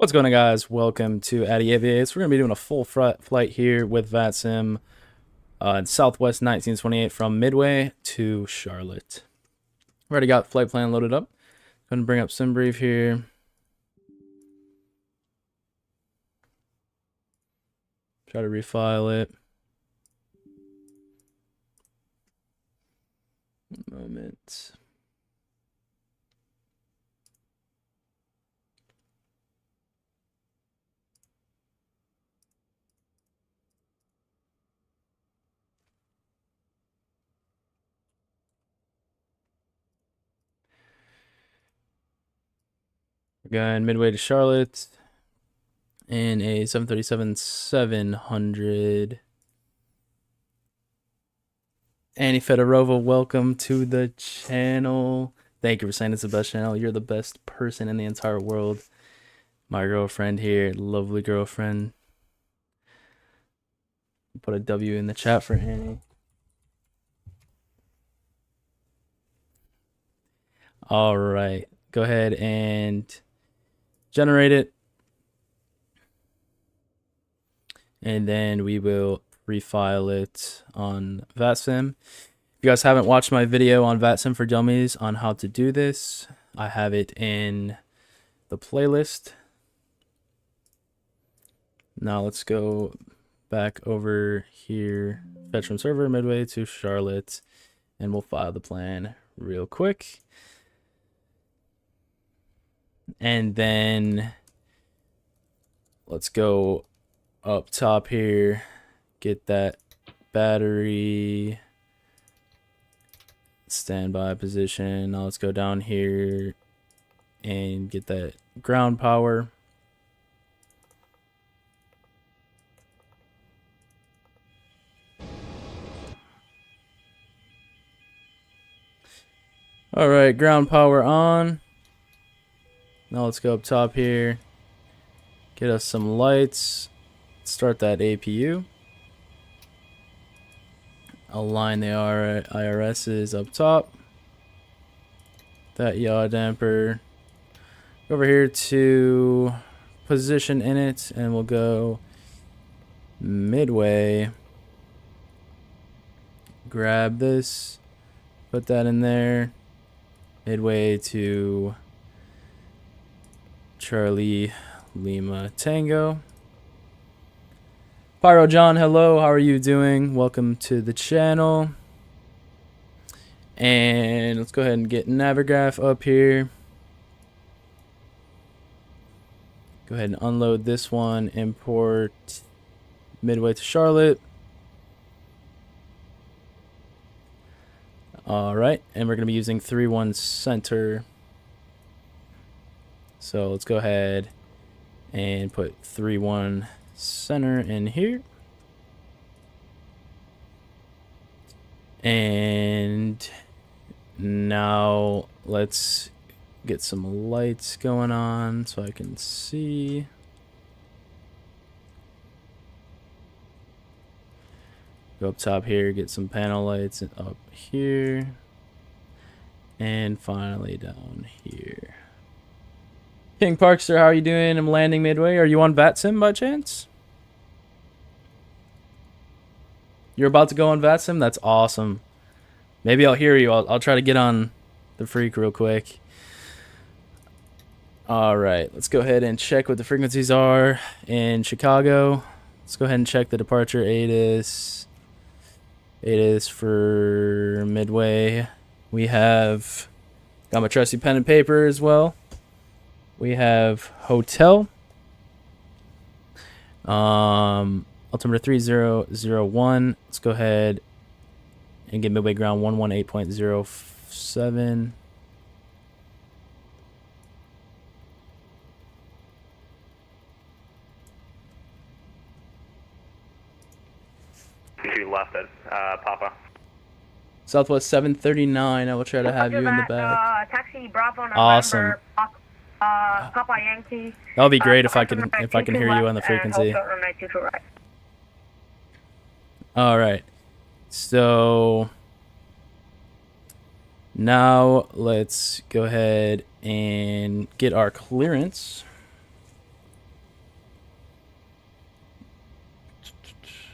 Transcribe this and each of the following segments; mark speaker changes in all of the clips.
Speaker 1: What's going on, guys? Welcome to Addy Aviates. We're going to be doing a full flight here with Vatsim in Southwest 1928 from Midway to Charlotte. We already got flight plan loaded up. Going to bring up SimBrief here. Try to refile it. A moment. We're going Midway to Charlotte in a 737-700. Annie Fedorova, welcome to the channel. Thank you for saying it's the best channel. You're the best person in the entire world. My girlfriend here, lovely girlfriend. Put a W in the chat for Annie. All right, go ahead and generate it. And then we will refile it on Vatsim. If you guys haven't watched my video on Vatsim for Dummies on how to do this, I have it in the playlist. Now let's go back over here, fetch from server Midway to Charlotte, and we'll file the plan real quick. And then let's go up top here, get that battery standby position. Now let's go down here and get that ground power. All right, ground power on. Now let's go up top here, get us some lights, start that APU, align the IRSs up top, that yaw damper, go over here to position in it, and we'll go Midway, grab this, put that in there, Midway to Charlie Lima Tango. Pyro John, hello, how are you doing? Welcome to the channel. And let's go ahead and get Navigraph up here. Go ahead and unload this one, import Midway to Charlotte. All right, and we're going to be using 3-1 center. So let's go ahead and put 3-1 center in here. And now let's get some lights going on so I can see. Go up top here, get some panel lights up here. And finally down here. King Parkster, how are you doing? I'm landing Midway. Are you on Vatsim by chance? You're about to go on Vatsim? That's awesome. Maybe I'll hear you. I'll try to get on the freak real quick. All right, let's go ahead and check what the frequencies are in Chicago. Let's go ahead and check the departure ATIS. ATIS for Midway. We have got my trusty pen and paper as well. We have hotel. Altimeter 3001. Let's go ahead and get Midway ground 118.07.
Speaker 2: You left it, Papa.
Speaker 1: Southwest 739. I will try to have you in the back.
Speaker 3: Taxi Bravo November,
Speaker 1: Awesome.
Speaker 3: Papa Yankee.
Speaker 1: That would be great if I can hear you on the frequency.
Speaker 3: Right.
Speaker 1: All right. So now let's go ahead and get our clearance.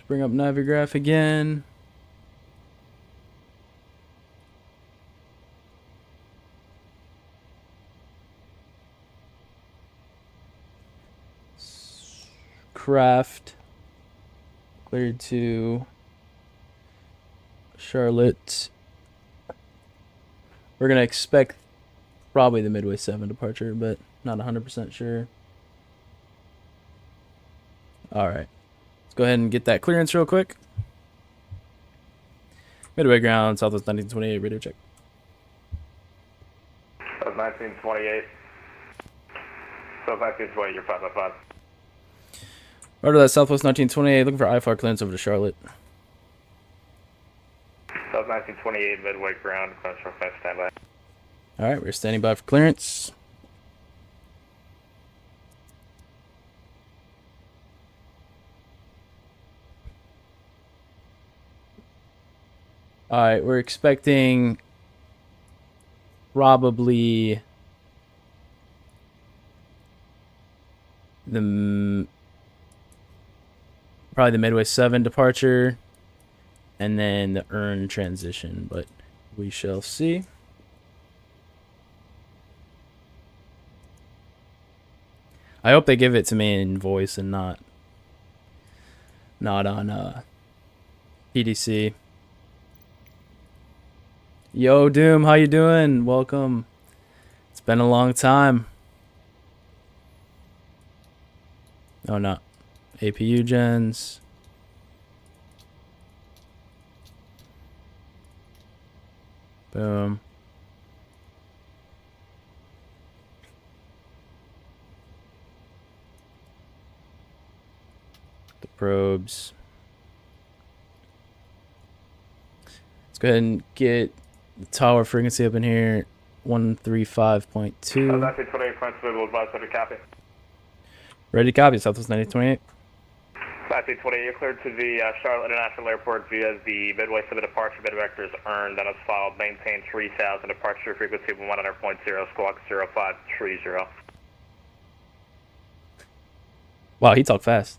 Speaker 1: bring up Navigraph again. Craft cleared to Charlotte. We're gonna expect probably the Midway 7 departure, but not 100% sure. All right, let's go ahead and get that clearance real quick. Midway ground, Southwest 1928, radio check.
Speaker 2: South 1928. South 1928, you're 555.
Speaker 1: Order that Southwest 1928, looking for IFR clearance over to Charlotte.
Speaker 2: South 1928, midway ground, clearance for 5 standby.
Speaker 1: All right, we're standing by for clearance. All right, we're expecting probably the Midway 7 departure and then the Earn transition, but we shall see. I hope they give it to me in voice and not on PDC. Yo, Doom, how you doing? Welcome. It's been a long time. Oh, no. APU gens. Boom. The probes. Let's go ahead and get the tower frequency up in here. 135.2.
Speaker 2: 1928, principal will advise to copy.
Speaker 1: Ready to copy, Southwest 1928.
Speaker 2: 1928, you're cleared to the Charlotte International Airport via the Midway 7 departure. Mid vectors earned and as followed. Maintain 3000, departure frequency of 100.0, squawk 0530.
Speaker 1: Wow, he talked fast.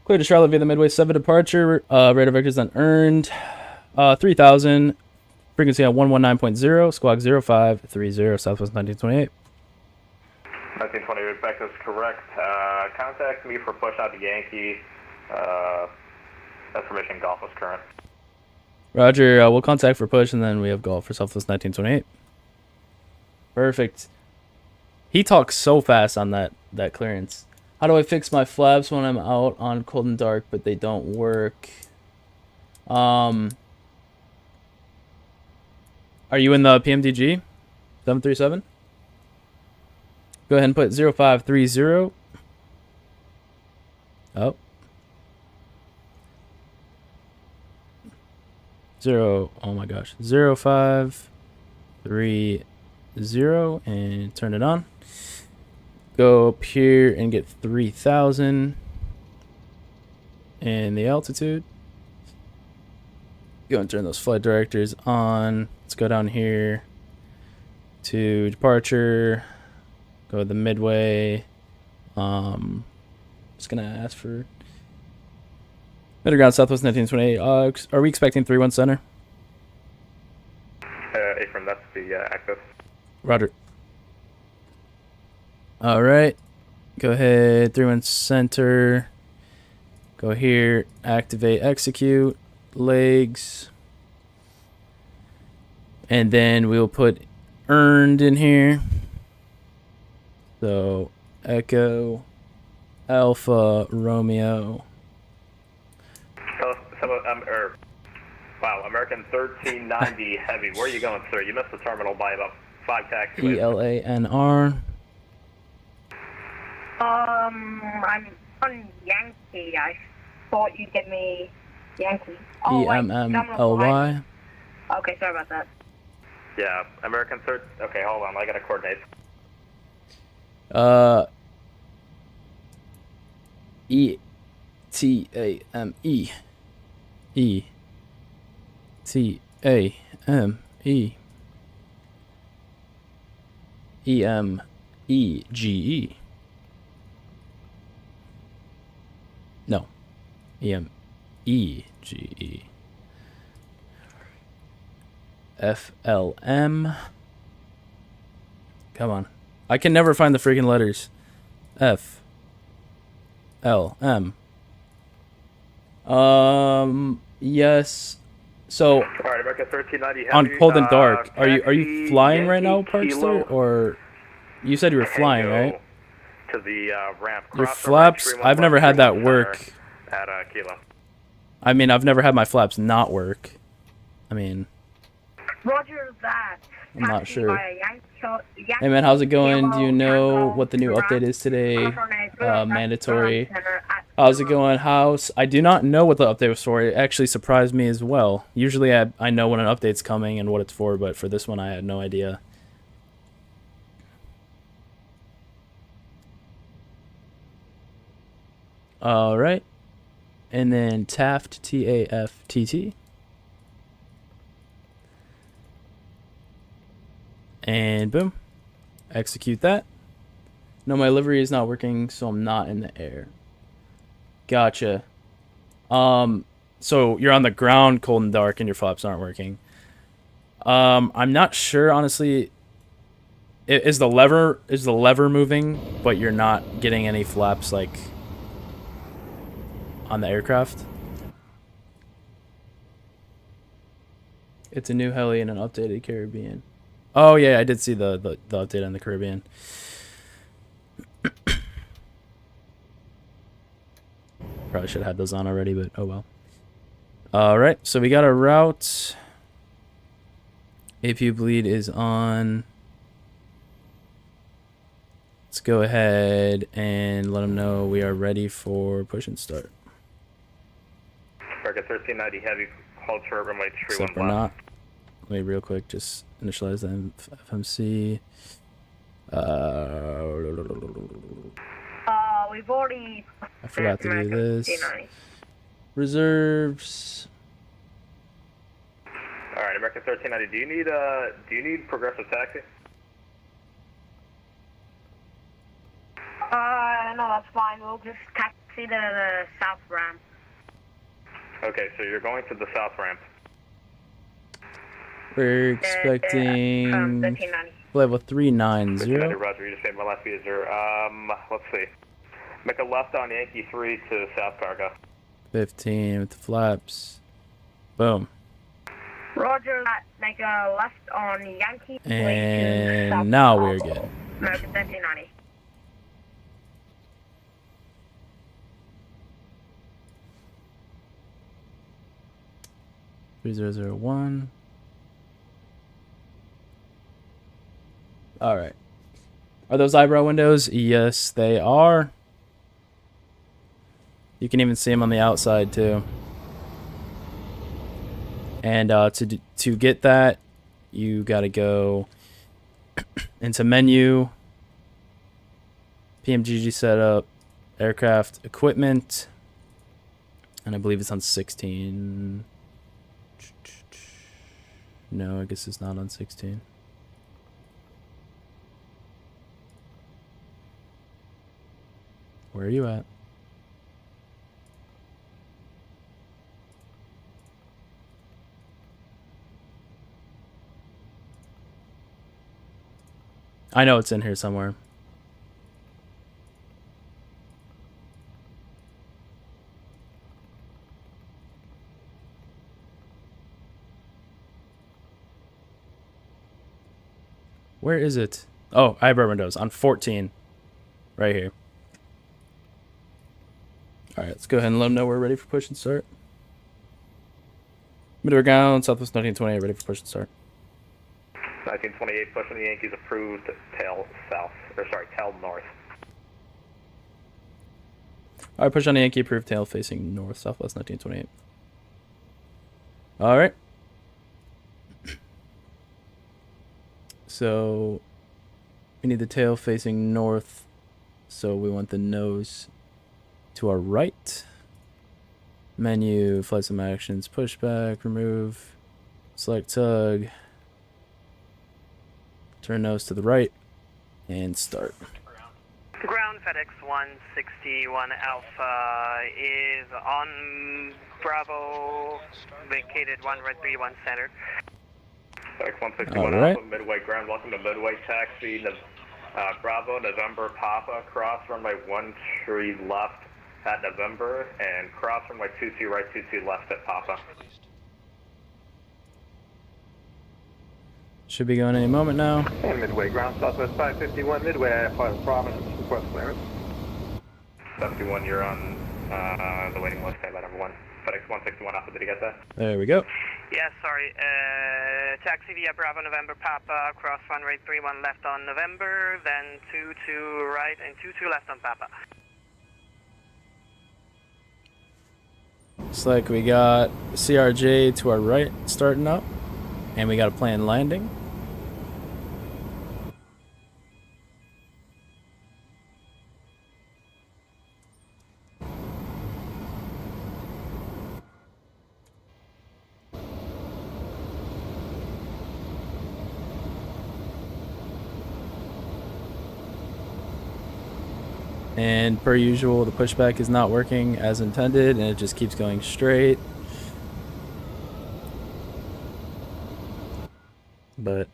Speaker 1: Clear to Charlotte via the Midway 7 departure. Radar vectors unearned. 3000. Frequency on 119.0. Squawk 0530. Southwest 1928.
Speaker 2: 1928, back is correct. Contact me for push out to Yankee. Information golf is current.
Speaker 1: Roger, we'll contact for push, and then we have golf for Southwest 1928. Perfect. He talks so fast on that clearance. How do I fix my flaps when I'm out on cold and dark, but they don't work? Are you in the PMDG? 737? Go ahead and put 0530. Oh. 0, oh my gosh. 0530 and turn it on. Go up here and get 3000 and the altitude. Go and turn those flight directors on. Let's go down here to departure. Go to the Midway. Just gonna ask for Midground Southwest 1928. Are we expecting 3-1 center?
Speaker 2: From that's the active.
Speaker 1: Roger. All right. Go ahead, 3-1 center. Go here, activate, execute, legs. And then we'll put earned in here. So, Echo, Alpha, Romeo.
Speaker 2: Wow, American 1390 Heavy. Where are you going, sir? You missed the terminal by about 5 taxiways.
Speaker 1: ELANR.
Speaker 3: I'm on Yankee. I thought you'd give me Yankee.
Speaker 1: EMMLY.
Speaker 3: Okay, sorry about that.
Speaker 2: Yeah, American third. Okay, hold on. I gotta coordinate.
Speaker 1: ETAME. ETAME. EMEGE. No. EMEGE. E-G-E. F-L-M. Come on. I can never find the freaking letters. F-L-M. Yes. So,
Speaker 2: Alright, America 1390
Speaker 1: on
Speaker 2: Heavy,
Speaker 1: cold and dark, are you
Speaker 2: taxi
Speaker 1: flying right now,
Speaker 2: Yankee
Speaker 1: Parkster?
Speaker 2: Kilo
Speaker 1: Or you said you were flying,
Speaker 2: Tango
Speaker 1: right?
Speaker 2: to the ramp.
Speaker 1: Your
Speaker 2: Cross
Speaker 1: flaps, I've never had that work.
Speaker 2: At Kilo.
Speaker 1: I mean, I've never had my flaps not work. I mean,
Speaker 3: Roger that.
Speaker 1: I'm not
Speaker 3: Taxi
Speaker 1: sure.
Speaker 3: via Yankee
Speaker 1: Hey man, how's it going? Do you
Speaker 3: Kilo
Speaker 1: know
Speaker 3: Tango
Speaker 1: what the new
Speaker 3: to
Speaker 1: update
Speaker 3: ramp.
Speaker 1: is today?
Speaker 3: Cross runway 0
Speaker 1: Mandatory.
Speaker 3: center at
Speaker 1: How's it
Speaker 3: Kilo.
Speaker 1: going, House? I do not know what the update was for. It actually surprised me as well. Usually I know when an update's coming and what it's for, but for this one I had no idea. Alright. And then Taft, T-A-F-T-T. And boom. Execute that. No, my livery is not working, so I'm not in the air. Gotcha. So you're on the ground, cold and dark, and your flaps aren't working. I'm not sure, honestly. Is the lever moving, but you're not getting any flaps like on the aircraft? It's a new heli and an updated Caribbean. Oh yeah, I did see the update on the Caribbean. Probably should have had those on already, but oh well. Alright, so we got a route. APU bleed is on. Let's go ahead and let them know we are ready for push and start.
Speaker 2: America 1390 Heavy, hold short runway 31
Speaker 1: Except we're not. Let me real quick just initialize the FMC.
Speaker 3: We've already.
Speaker 1: I forgot to do
Speaker 3: America
Speaker 1: this.
Speaker 3: 1390.
Speaker 1: Reserves.
Speaker 2: All right, American 1390. Do you need progressive taxi?
Speaker 3: No, that's fine. We'll just taxi to the south ramp.
Speaker 2: Okay, so you're going to the south ramp.
Speaker 1: We're
Speaker 3: From
Speaker 1: expecting
Speaker 3: 1390.
Speaker 1: level
Speaker 2: 1390,
Speaker 1: 390.
Speaker 2: Roger. You just made my last user. Let's see. Make a left on Yankee 3 to South Cargo.
Speaker 1: 15 with the flaps. Boom.
Speaker 3: Roger that. Make a left on Yankee.
Speaker 1: And now we're good.
Speaker 3: American 1390.
Speaker 1: Three zero zero one. All right. Are those eyebrow windows? Yes, they are. You can even see them on the outside too. And to get that, you gotta go into menu, PMGG setup, aircraft equipment, and I believe it's on 16. No, I guess it's not on 16. Where are you at? I know it's in here somewhere. Where is it? Oh, eyebrow windows on 14. Right here. Alright, let's go ahead and let them know we're ready for push and start. Midway ground, Southwest 1928, ready for push and start.
Speaker 2: 1928, pushing the Yankees approved, tail south, or sorry, tail north.
Speaker 1: Alright, push on the Yankee, approved, tail facing north, Southwest 1928. Alright. So, we need the tail facing north, so we want the nose to our right. Menu, flight sim actions, pushback, remove, select tug, turn nose to the right, and start.
Speaker 2: Ground
Speaker 4: FedEx 161 Alpha is on Bravo, vacated 131 center.
Speaker 2: FedEx 161
Speaker 1: All right.
Speaker 2: Alpha, Midway ground, welcome to Midway taxi, Bravo, November, Papa, cross runway 13 left at November, and cross runway 22 right, 22 left at Papa.
Speaker 1: Should be going any moment now.
Speaker 5: And Midway ground, Southwest 551 Midway, I apply the Providence, request clearance.
Speaker 2: 71, you're on the waiting list, standby number 1. FedEx 161 Alpha, did you get that?
Speaker 1: There we go.
Speaker 4: Yeah, sorry. Taxi via Bravo November Papa, cross runway 31 left on November, then 22 right and 22 left on Papa.
Speaker 1: Looks like we got CRJ to our right starting up, and we got a planned landing. And per usual, the pushback is not working as intended, and it just keeps going straight. But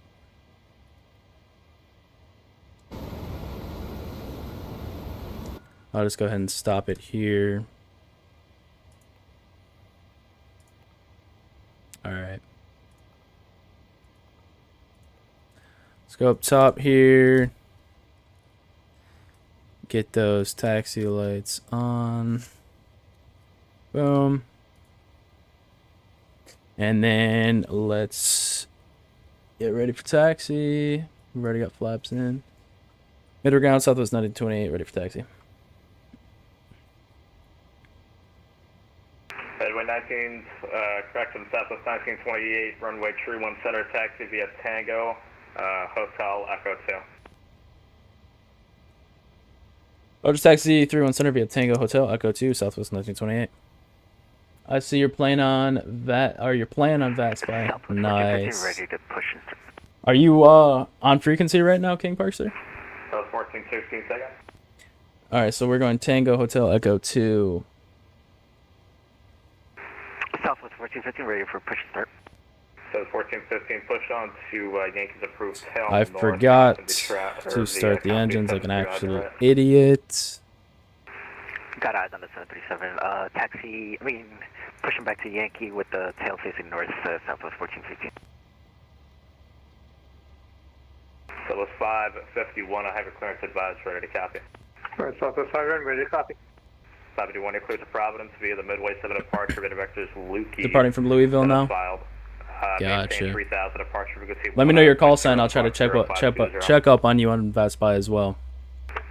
Speaker 1: I'll just go ahead and stop it here. All right. Let's go up top here. Get those taxi lights on. Boom. And then let's get ready for taxi. We've already got flaps in. Middle ground, Southwest 1928, ready for taxi.
Speaker 2: Midway 19, correct to the Southwest 1928, runway Tree 1 Center, taxi via Tango, Hotel Echo 2.
Speaker 1: Just taxi 31 Center via Tango Hotel Echo 2, Southwest 1928. I see you're playing on that, or you're playing on that spy. Nice.
Speaker 4: Ready to push and
Speaker 1: Are you on frequency right now, King Park, sir?
Speaker 2: That was 14, 16 seconds.
Speaker 1: All right, so we're going Tango Hotel Echo 2.
Speaker 4: Southwest 1415, ready for push and start.
Speaker 2: So 1415, push on to Yankees approved tail.
Speaker 1: I forgot to start the engines like an absolute idiot.
Speaker 4: Got eyes on the 737. Taxi, pushing back to Yankee with the tail facing north, Southwest 1415.
Speaker 2: So it's 551, I have your clearance advised, ready to copy.
Speaker 5: All right, Southwest 5 ready to copy.
Speaker 2: 551, you clear to Providence via the Midway 7 departure, vectors Lukey.
Speaker 1: Departing from Louisville now.
Speaker 2: Filed.
Speaker 1: Gotcha.
Speaker 2: 3000 departure frequency.
Speaker 1: Let me know your call sign. I'll try to check up on you on VASPI as well.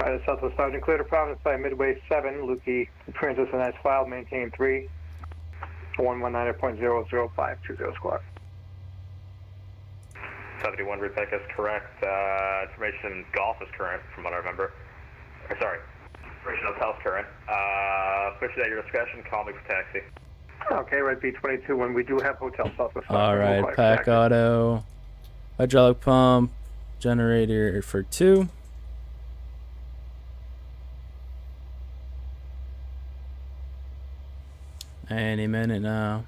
Speaker 5: All right, Southwest 5 clear to Providence by Midway 7, Lukey, transit and that's filed, maintain 3, 119.00520 squawk.
Speaker 2: 71, repick is correct. Information golf is current, from what I remember. Or, sorry, information hotel's current. Push it at your discretion, call me for taxi.
Speaker 5: Okay, right, B22, when we do have hotel Southwest 5.
Speaker 1: All right, pack auto, hydraulic pump, generator for 2. Any minute now.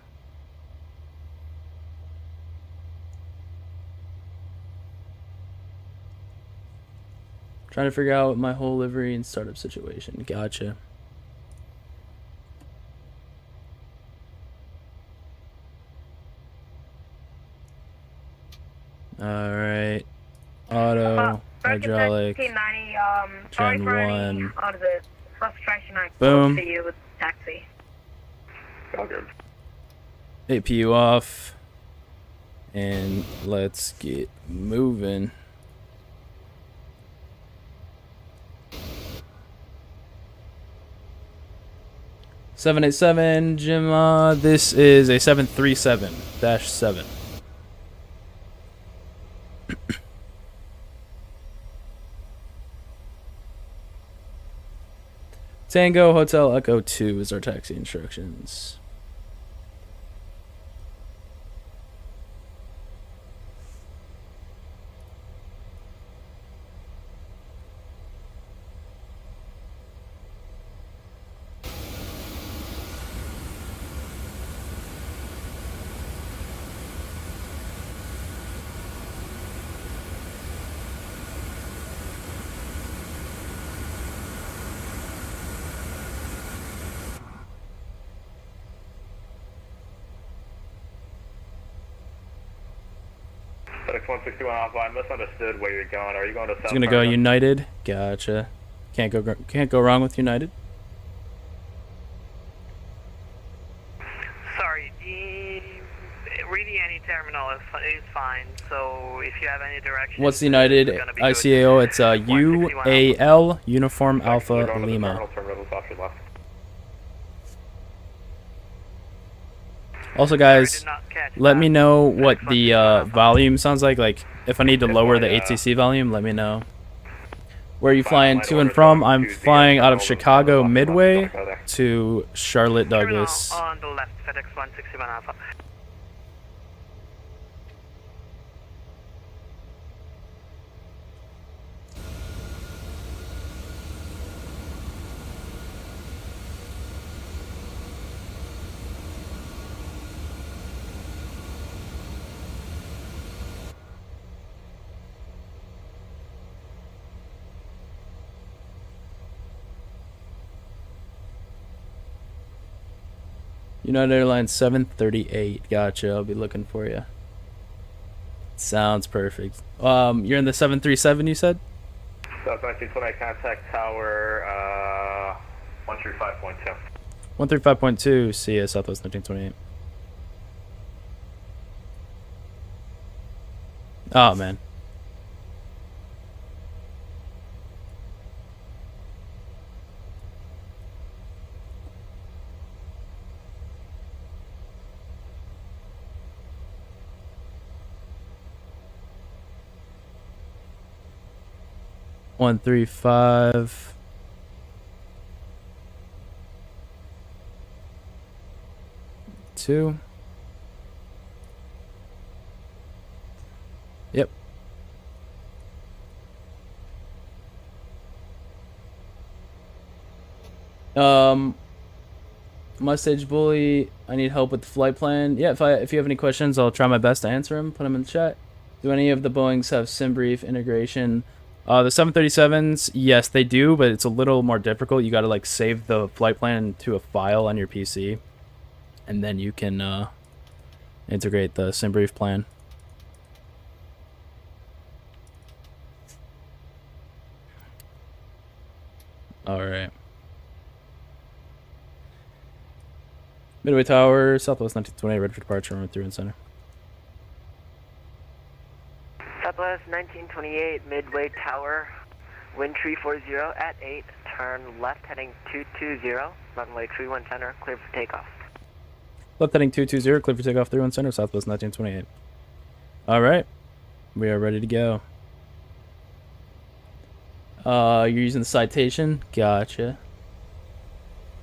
Speaker 1: Trying to figure out my whole livery and startup situation. Gotcha. All right. Auto, hydraulic, Gen 1.
Speaker 3: Out of the frustration I
Speaker 1: Boom.
Speaker 3: caused to you with taxi.
Speaker 1: APU off. And let's get moving. (787) Jim, this is a 737-7. Tango Hotel Echo 2 is our taxi instructions.
Speaker 2: FedEx 161 Alpha, I misunderstood where you're going. Are you going to South
Speaker 1: It's gonna go
Speaker 2: Florida?
Speaker 1: United. Gotcha. Can't go wrong with United.
Speaker 4: Sorry, really any terminal is fine. So if you have any direction.
Speaker 1: What's the United ICAO? It's UAL Uniform
Speaker 2: You're
Speaker 1: Alpha
Speaker 2: going to the
Speaker 1: Lima.
Speaker 2: terminals off your left.
Speaker 1: Also,
Speaker 4: Sorry,
Speaker 1: guys,
Speaker 4: did not catch
Speaker 1: let
Speaker 4: that.
Speaker 1: me know what
Speaker 4: FedEx
Speaker 1: the
Speaker 4: 161 Alpha.
Speaker 1: volume sounds like. Like, if I need to
Speaker 2: It's
Speaker 1: lower
Speaker 2: my,
Speaker 1: the ATC volume, let me know. Where are you
Speaker 2: Final
Speaker 1: flying
Speaker 2: line
Speaker 1: to and
Speaker 2: order
Speaker 1: from?
Speaker 2: going
Speaker 1: I'm
Speaker 2: to the
Speaker 1: flying out of
Speaker 2: terminal
Speaker 1: Chicago
Speaker 2: off your left.
Speaker 1: Midway
Speaker 2: Don't go there.
Speaker 1: to Charlotte
Speaker 4: Terminal
Speaker 1: Douglas.
Speaker 4: on the left, FedEx 161 Alpha.
Speaker 1: United Airlines 738. Gotcha. I'll be looking for you. Sounds perfect. You're in the 737, you said?
Speaker 2: South 1920, contact tower 135.2.
Speaker 1: 135.2. See ya, Southwest 1928. Oh, man. One, 3, 5. Two. Yep. Mustache Bully, I need help with the flight plan. Yeah, if you have any questions, I'll try my best to answer them. Put them in the chat. Do any of the Boeings have SimBrief integration? The 737s, yes, they do, but it's a little more difficult. You got to like save the flight plan to a file on your PC, and then you can integrate the SimBrief plan. All right. Midway Tower, Southwest 1928, ready for departure, runway 31 center.
Speaker 6: Southwest 1928, Midway Tower, wind 340 at 8, turn left heading 220, runway 31 center, clear for takeoff.
Speaker 1: Left heading 220, clear for takeoff 31 center, Southwest 1928. All right, we are ready to go. You're using the citation, gotcha.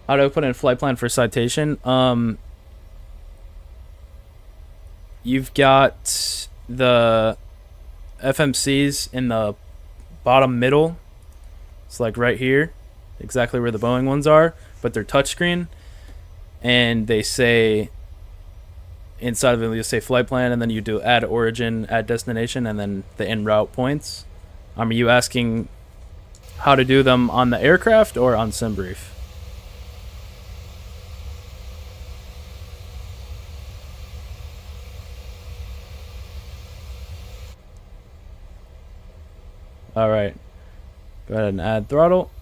Speaker 1: How do I put in a flight plan for citation? You've got the FMCs in the bottom middle. It's like right here, exactly where the Boeing ones are, but they're touchscreen, and they say inside of it, you say flight plan, and then you do add origin, add destination, and then the en route points. Are you asking how to do them on the aircraft or on SimBrief? All right, go ahead and add throttle.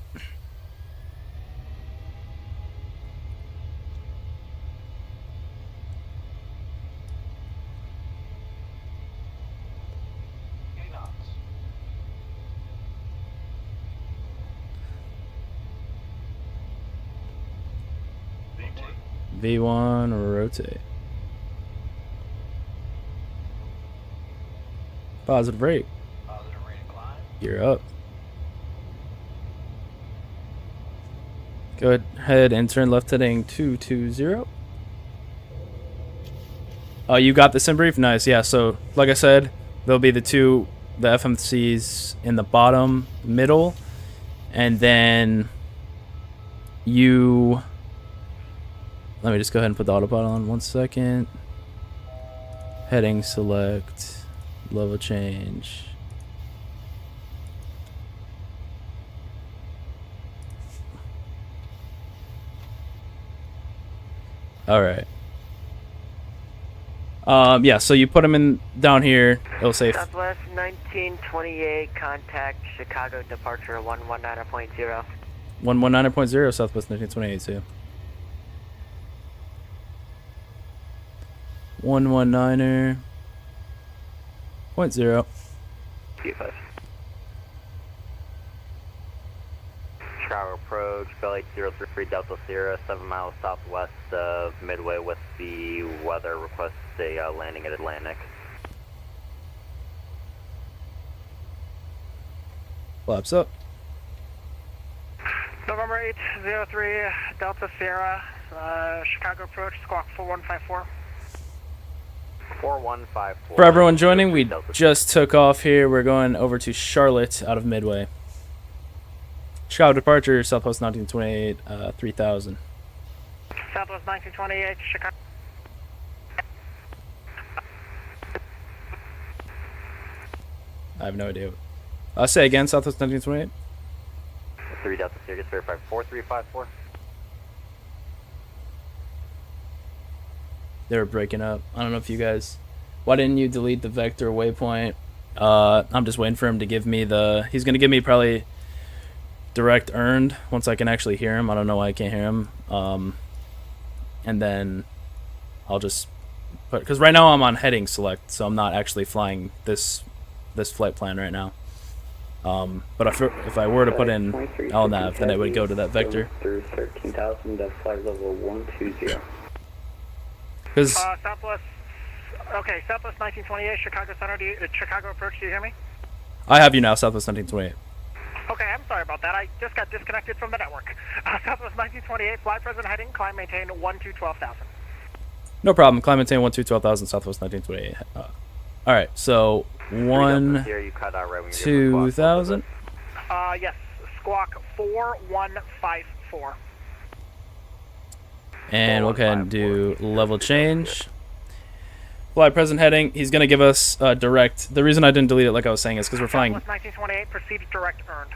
Speaker 1: V1 rotate. Positive rate. You're up. Go ahead and turn left heading 220. Oh, you got the SimBrief? Nice, yeah. So, like I said, there'll be the FMCs in the bottom middle, and then you... Let me just go ahead and put the autopilot on 1 second. Heading select, level change. All right. Yeah, so you put them in down here. It'll say
Speaker 6: Southwest 1928, contact Chicago departure 119.0.
Speaker 1: 119.0 Southwest 1928 too. 119.0.
Speaker 2: P5. Chicago approach, Bell 803 Delta Sierra, 7 miles southwest of Midway with the weather. Request a landing at Atlantic.
Speaker 1: Flaps up.
Speaker 4: November 803 Delta Sierra, Chicago approach, squawk 4154.
Speaker 2: 4154.
Speaker 1: For everyone joining, we just took off here. We're going over to Charlotte out of Midway. Chicago departure, Southwest 1928, 3000.
Speaker 4: Southwest 1928, Chicago.
Speaker 1: I have no idea. I'll say again, Southwest 1928.
Speaker 2: 3 Delta Sierra, verified 4354.
Speaker 1: They were breaking up. I don't know if you guys... Why didn't you delete the vector waypoint? I'm just waiting for him to give me the... He's going to give me probably direct earned once I can actually hear him. I don't know why I can't hear him. And then I'll just put... Because right now I'm on heading select, so I'm not actually flying this flight plan right now. But if I were to put in LNAV, then it would go to that vector.
Speaker 7: Through 13,000 to flight level 120.
Speaker 1: Because
Speaker 4: Southwest, okay, Southwest 1928, Chicago Center, Chicago approach, do you hear me?
Speaker 1: I have you now, Southwest 1928.
Speaker 4: Okay, I'm sorry about that. I just got disconnected from the network. Southwest 1928, fly present heading, climb maintain 12,000.
Speaker 1: No problem. Climb maintain 12,000, Southwest 1928. All right, so 2,000.
Speaker 4: Yes, squawk 4154.
Speaker 1: And we'll go ahead and do level change. Fly present heading. He's going to give us direct. The reason I didn't delete it like I was saying is because we're flying
Speaker 4: Southwest 1928, proceed direct earned.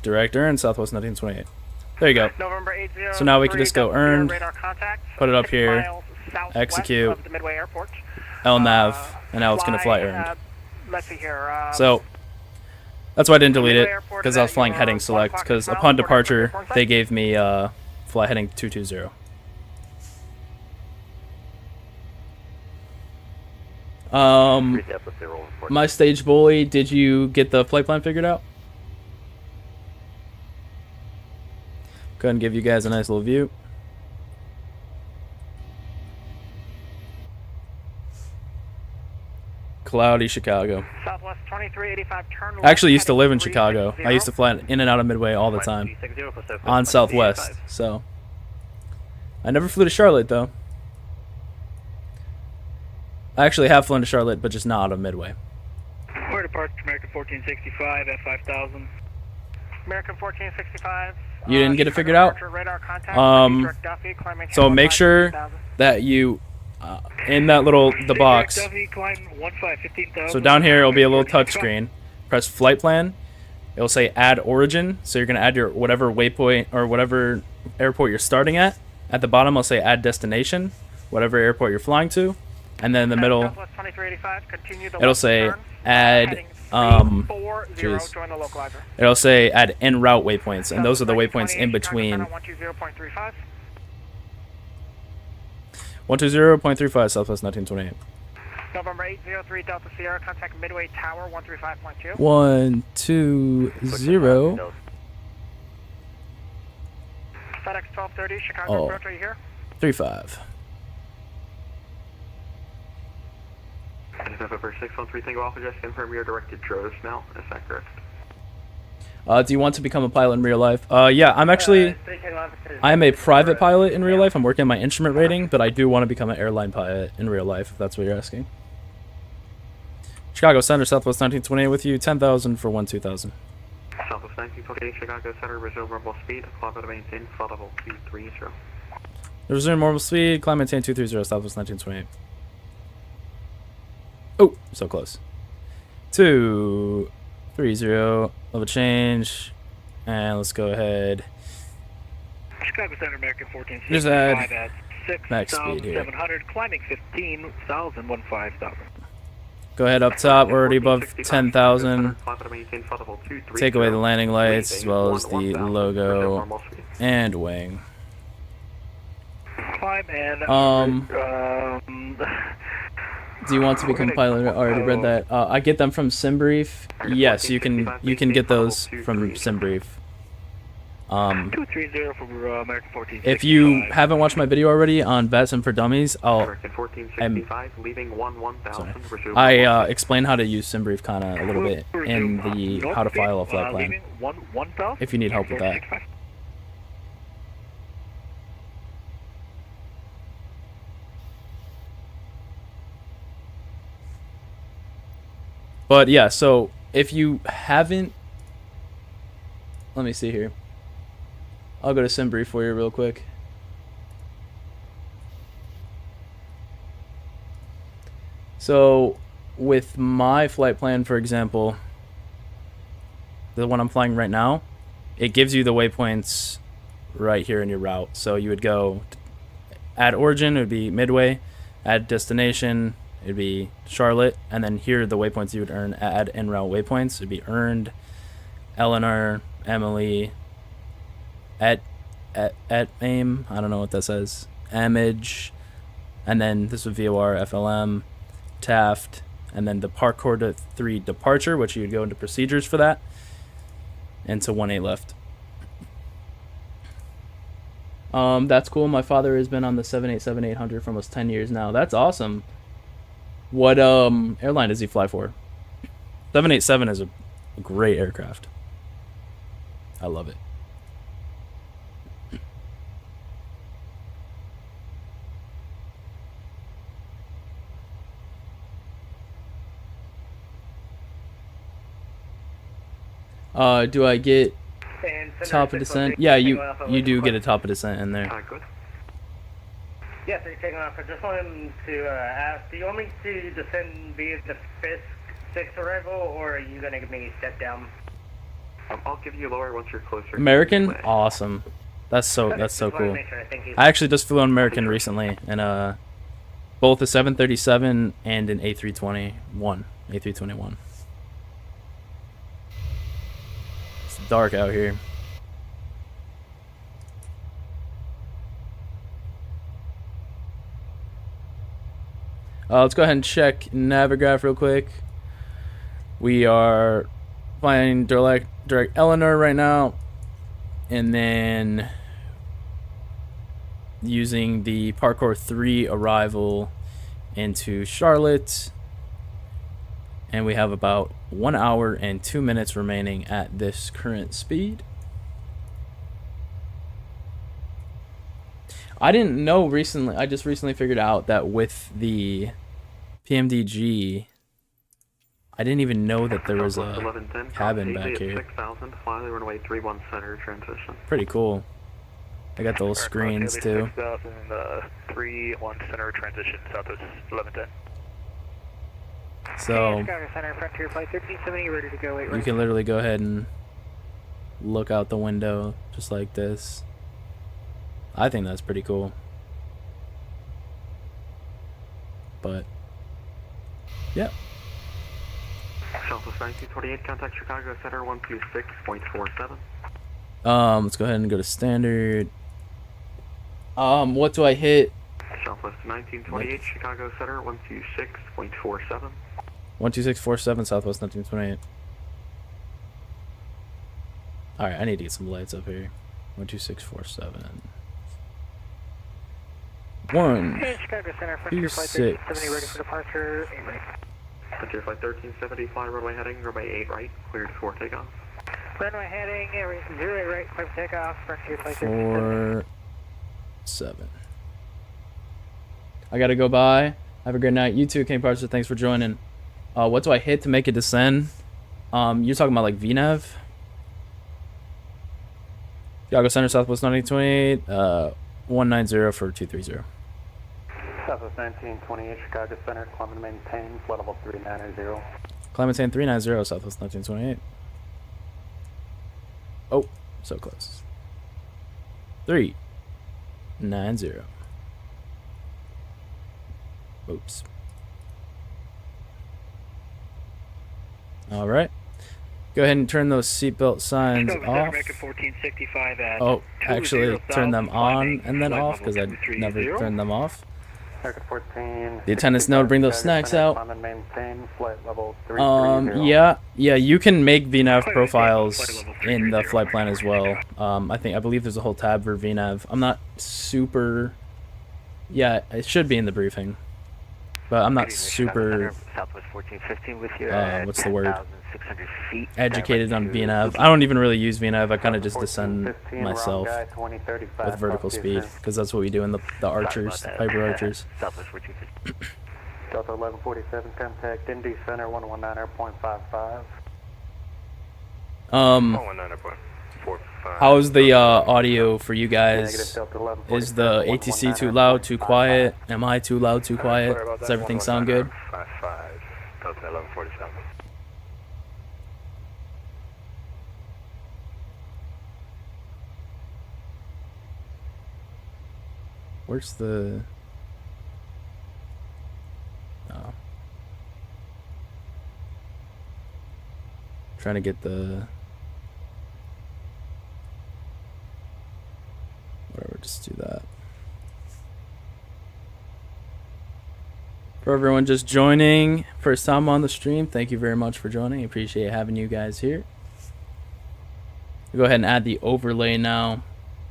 Speaker 1: direct earn, Southwest 1928. There you go.
Speaker 4: November 80.
Speaker 1: So now we can just go earned,
Speaker 4: radar contact,
Speaker 1: put it up
Speaker 4: 6
Speaker 1: here,
Speaker 4: miles southwest
Speaker 1: execute,
Speaker 4: of the Midway Airport.
Speaker 1: LNAV, and now it's going to fly earned.
Speaker 4: Let's see here.
Speaker 1: So that's why I didn't delete it, because I was flying heading select, because upon departure, they gave me fly heading 220. My stage bully, did you get the flight plan figured out? Go ahead and give you guys a nice little view. Cloudy Chicago.
Speaker 4: Southwest 2385, turn left.
Speaker 1: I actually used to
Speaker 4: heading
Speaker 1: live in
Speaker 4: 360.
Speaker 1: Chicago. I used to fly in and out of Midway all the time on Southwest. So I never flew to Charlotte though. I actually have flown to Charlotte, but just not out of Midway.
Speaker 8: We're departure American 1465 at 5,000.
Speaker 4: American 1465.
Speaker 1: You didn't get it figured out?
Speaker 4: Radar contact, Duffy, climbing
Speaker 1: So make sure
Speaker 4: 15,000.
Speaker 1: that you in that little the box.
Speaker 8: Duffy, climb 15,000.
Speaker 1: So down here it'll be a little touch screen. Press flight plan. It'll say add origin. So you're gonna add your whatever waypoint or whatever airport you're starting at. At the bottom it'll say add destination, whatever airport you're flying to. And then in the middle
Speaker 4: Southwest 2385, continue the
Speaker 1: it'll
Speaker 4: left
Speaker 1: say
Speaker 4: turn,
Speaker 1: add
Speaker 4: heading 340,
Speaker 1: jeez.
Speaker 4: join the localizer.
Speaker 1: It'll say add en route waypoints, and those are the waypoints in between.
Speaker 4: 120.35.
Speaker 1: 120.35 Southwest 1928.
Speaker 4: November 803 Delta Sierra, contact Midway Tower 135.2.
Speaker 1: 120.
Speaker 4: FedEx 1230, Chicago
Speaker 1: Oh.
Speaker 4: approach, are you here?
Speaker 1: 35.
Speaker 2: November 613 Tango Alpha, just confirm you're directed Droz now. Is that correct?
Speaker 1: Do you want to become a pilot in real life? Yeah, I'm actually... I'm a private pilot in real life. I'm working on my instrument rating, but I do want to become an airline pilot in real life, if that's what you're asking. Chicago Center, Southwest 1928 with you. 10,000 for 12,000.
Speaker 2: Southwest 1928, Chicago Center, resume normal speed. Climb to maintain, flight level 230.
Speaker 1: Resume normal speed. Climb maintain 230, Southwest 1928. Oh, so close. 230. Level change. And let's go ahead.
Speaker 8: Chicago Center, American 1465
Speaker 1: Just add
Speaker 8: at
Speaker 1: Max speed here.
Speaker 8: 6,700, climbing 15,015,000.
Speaker 1: Go ahead up top. We're already above 10,000. Take away the landing lights as well as the logo and wing.
Speaker 8: Climb and
Speaker 1: do you want to become pilot? I already read that. I get them from SimBrief. Yes, you can get those from SimBrief.
Speaker 8: 230 for American 1465.
Speaker 1: If you haven't watched my video already on Vatsim for Dummies, I explain how to use SimBrief kind of a little bit in the how to file a flight plan. If you need help with that. But yeah, so if you haven't, let me see here. I'll go to SimBrief for you real quick. So with my flight plan, for example, the one I'm flying right now, it gives you the waypoints right here in your route. So you would go at origin, it would be Midway, at destination, it'd be Charlotte, and then here are the waypoints you would earn at en route waypoints. It'd be earned, Eleanor, Emily, at aim, I don't know what that says, Amage, and then this would VOR, FLM, Taft, and then the Parkour 3 departure, which you would go into procedures for that, and to 1-8 left. That's cool. My father has been on the 787-800 for almost 10 years now. That's awesome. What airline does he fly for? 787 is a great aircraft. I love it. Do I get top of descent? Yeah, you do get a top of descent in there.
Speaker 2: Good.
Speaker 9: Yes, you're taking off. I just wanted to ask, do you want me to descend via the Fisk arrival, or are you going to give me a step down?
Speaker 2: I'll give you lower once you're closer.
Speaker 1: American? Awesome. That's so cool. I actually just flew on American recently, and both a 737 and an A321. A321. It's dark out here. Let's go ahead and check Navigraph real quick. We are flying direct Eleanor right now, and then using the Parkour 3 arrival into Charlotte, and we have about 1 hour and 2 minutes remaining at this current speed. I didn't know recently, I just recently figured out that with the PMDG, I didn't even know that there was a cabin back here.
Speaker 2: 6,000, fly the runway 31 center transition.
Speaker 1: Pretty cool. I got the little screens too.
Speaker 8: 31 center transition, Southwest 1110.
Speaker 1: So you can literally go ahead and look out the window just like this. I think that's pretty cool. But yeah.
Speaker 2: Southwest 1928, contact Chicago Center 126.47.
Speaker 1: Let's go ahead and go to standard. What do I hit?
Speaker 2: Southwest 1928, Chicago Center 126.47.
Speaker 1: 12647, Southwest 1928. Alright, I need to get some lights up here. 12647. 1, 2, 6.
Speaker 8: Ready for departure.
Speaker 2: Frontier Flight 1370, fly runway heading, runway 8 right, cleared for takeoff.
Speaker 8: Runway heading, 08 right, clear for takeoff. Frontier Flight
Speaker 1: 4, 7. I gotta go by. Have a great night. You too, King Parser. Thanks for joining. What do I hit to make it descend? You're talking about like VNAV? Chicago Center, Southwest 1928, 190 for 230.
Speaker 7: Southwest 1928, Chicago Center, climb and maintain, flight level 390.
Speaker 1: Climb and maintain 390, Southwest 1928. Oh, so close. 390. Oops. All right. Go ahead and turn those seatbelt signs off.
Speaker 8: American 1465 at
Speaker 1: Oh,
Speaker 8: 20
Speaker 1: actually, turn them
Speaker 8: south,
Speaker 1: on
Speaker 8: climbing
Speaker 1: and then
Speaker 8: flight
Speaker 1: off
Speaker 8: level
Speaker 1: because I
Speaker 8: 230.
Speaker 1: never turned them off.
Speaker 7: American 14.
Speaker 1: The attendants know to bring those snacks out.
Speaker 7: Climb and maintain flight level 330.
Speaker 1: Yeah, you can make VNAV
Speaker 8: Flight
Speaker 1: profiles
Speaker 8: level
Speaker 1: in the
Speaker 8: 330,
Speaker 1: flight plan as well. I believe there's a whole tab for VNAV. I'm not super. Yeah, it should be in the briefing, but I'm not super.
Speaker 6: Southwest 1415 with you
Speaker 1: what's the word?
Speaker 6: 10,600 feet.
Speaker 1: Educated on VNAV. I don't even really use VNAV. I kind of just descend myself with vertical speed because that's what we do in the Archers, the Piper Archers.
Speaker 6: Southwest 1415.
Speaker 7: Delta 1147, contact Indy Center 119.55.
Speaker 2: 119.45.
Speaker 1: How's the audio for you guys? Is the ATC too loud, too quiet? Am I too loud, too quiet? Does everything sound good?
Speaker 2: 55. Delta 1147.
Speaker 1: Where's the... Oh. Trying to get the... Whatever, just do that. For everyone just joining, first time on the stream, thank you very much for joining. Appreciate having you guys here. We'll go ahead and add the overlay now,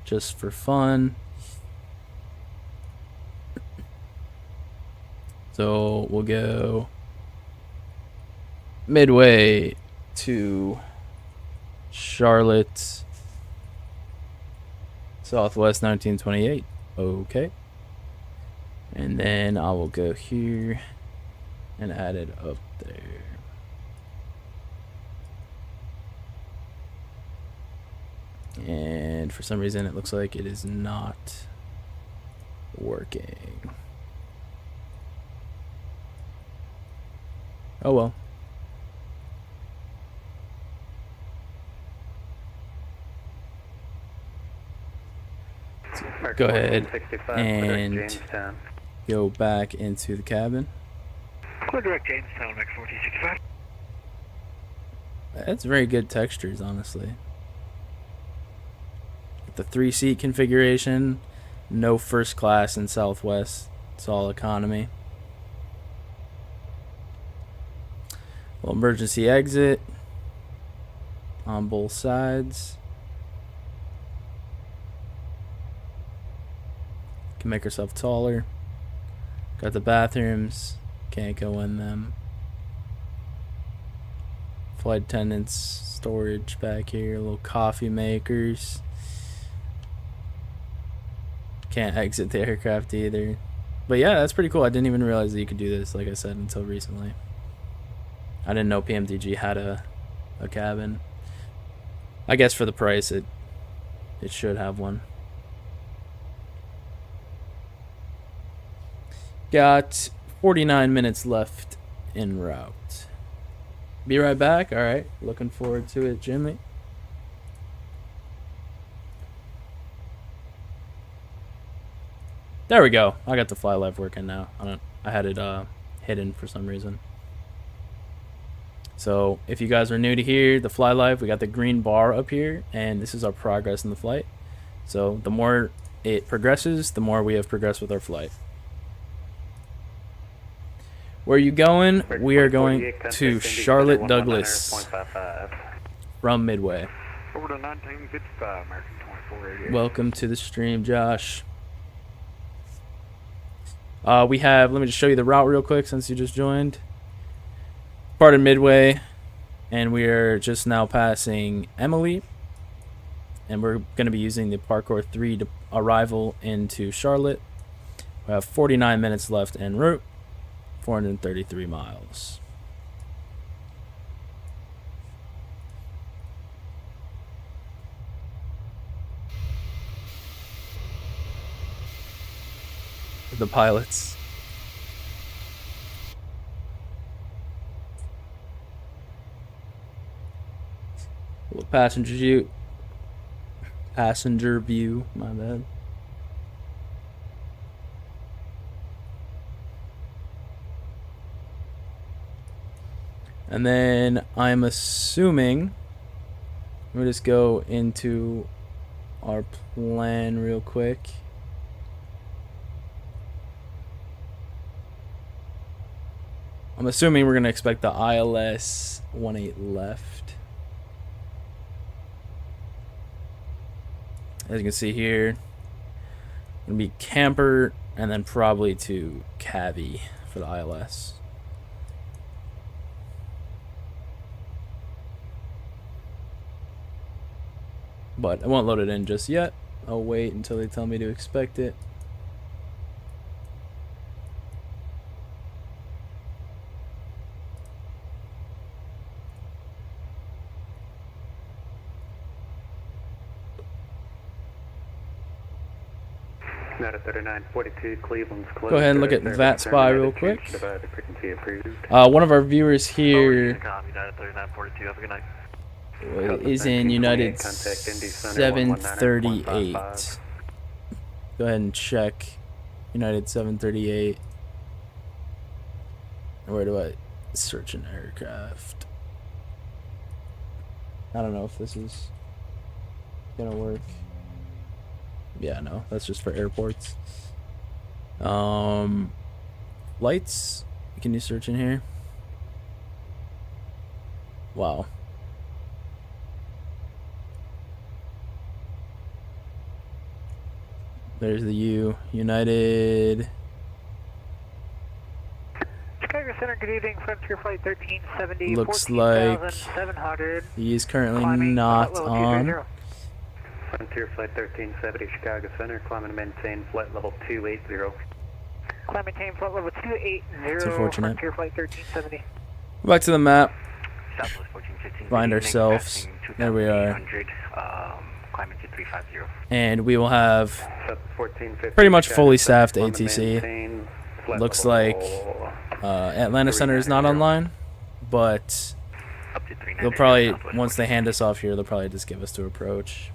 Speaker 1: just for fun. So we'll go Midway to Charlotte, Southwest 1928. Okay. And then I will go here and add it up there. And for some reason it looks like it is not working. Oh well. Go ahead and go back into the cabin.
Speaker 8: Clear direct Jamestown, American 1465.
Speaker 1: That's very good textures, honestly. The 3-seat configuration, no first class in Southwest. It's all economy. Little emergency exit on both sides. Can make herself taller. Got the bathrooms. Can't go in them. Flight attendants storage back here. Little coffee makers. Can't exit the aircraft either. But yeah, that's pretty cool. I didn't even realize that you could do this, like I said, until recently. I didn't know PMDG had a cabin. I guess for the price it should have one. Got 49 minutes left en route. Be right back. All right. Looking forward to it, Jimmy. There we go. I got the fly live working now. I had it hidden for some reason. So if you guys are new to here, the fly live, we got the green bar up here, and this is our progress in the flight. So the more it progresses, the more we have progressed with our flight. Where are you going? We are going to Charlotte Douglas from Midway.
Speaker 8: Over to 1955, American 2488.
Speaker 1: Welcome to the stream, Josh. We have, let me just show you the route real quick since you just joined. Part of Midway, and we are just now passing Emily, and we're going to be using the Parkour 3 to arrival into Charlotte. We have 49 minutes left en route, 433 miles. The pilots. A little passenger view, my bad. And then I'm assuming we'll just go into our plan real quick. I'm assuming we're going to expect the ILS 18 left. As you can see here, going to be camper and then probably to Cavi for the ILS. But I won't load it in just yet. I'll wait until they tell me to expect it.
Speaker 7: Not at 3942, Cleveland's closed.
Speaker 1: Go ahead and look at VAT Spy real quick. One of our viewers here is in United 738. Go ahead and check United 738. Where do I search an aircraft? I don't know if this is gonna work. Yeah, no, that's just for airports. Flights, can you search in here? Wow. There's the U. United.
Speaker 10: Chicago Center, good evening. Frontier Flight 1370.
Speaker 1: Looks like he is currently not on.
Speaker 7: Frontier Flight 1370, Chicago Center, climb and maintain flight level 280.
Speaker 10: Climb and maintain flight level 280.
Speaker 1: It's unfortunate.
Speaker 10: Frontier Flight 1370.
Speaker 1: Go back to the map.
Speaker 4: Southwest 1415.
Speaker 1: Find ourselves. There we are.
Speaker 4: Climbing to 350.
Speaker 1: And we will have pretty much fully staffed ATC. Looks like Atlanta Center is not online, but they'll probably, once they hand us off here, they'll probably just give us to approach.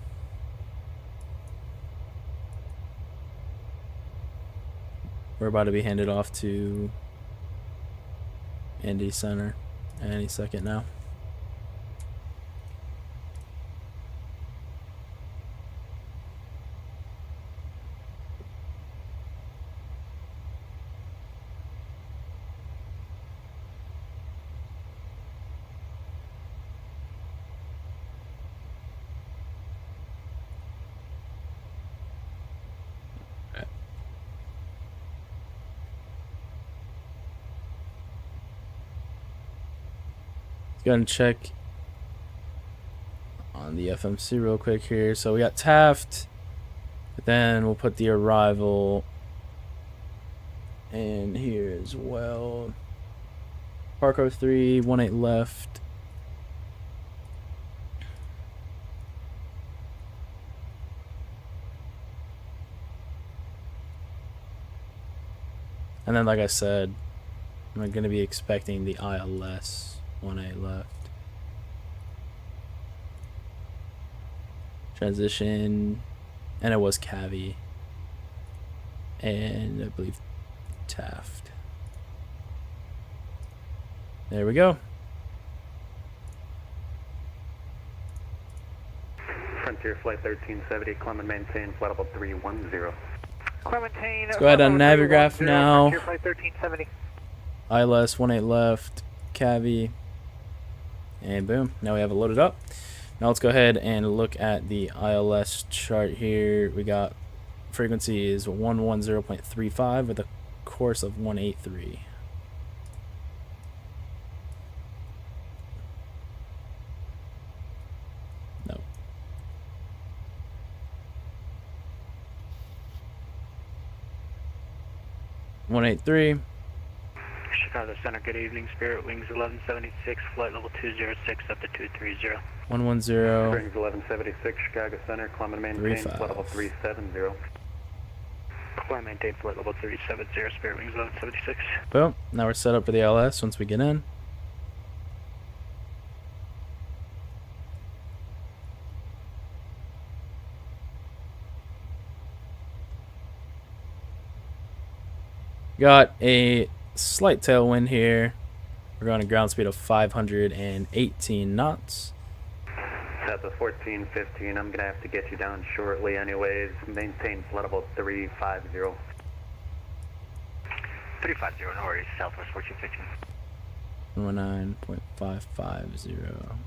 Speaker 1: We're about to be handed off to Indy Center any second now. Go ahead and check on the FMC real quick here. So we got Taft, but then we'll put the arrival in here as well. Parko 3, 18 left. And then, like I said, I'm going to be expecting the ILS 1A left. Transition, and it was Cavi, and I believe Taft. There we go.
Speaker 7: Frontier Flight 1370, climb and maintain flight level 310.
Speaker 1: Let's go ahead on Navigraph now.
Speaker 10: Frontier Flight 1370.
Speaker 1: ILS 18 left, Cavi. And boom, now we have it loaded up. Now let's go ahead and look at the ILS chart here. We got frequency is 110.35 with a course of 183. No. $183.
Speaker 8: Chicago Center, good evening. Spirit Wings 1176, flight level 206 up to 230.
Speaker 1: 110.
Speaker 7: Springs 1176, Chicago Center, climb and maintain flight level 370.
Speaker 8: Climb maintain flight level 370, Spirit Wings 1176.
Speaker 1: Boom. Now we're set up for the LS once we get in. Got a slight tailwind here. We're going a ground speed of 518 knots.
Speaker 7: Southwest 1415, I'm going to have to get you down shortly anyways. Maintain flight level 350.
Speaker 8: 350, no worries. Southwest 1415.
Speaker 1: 119.550.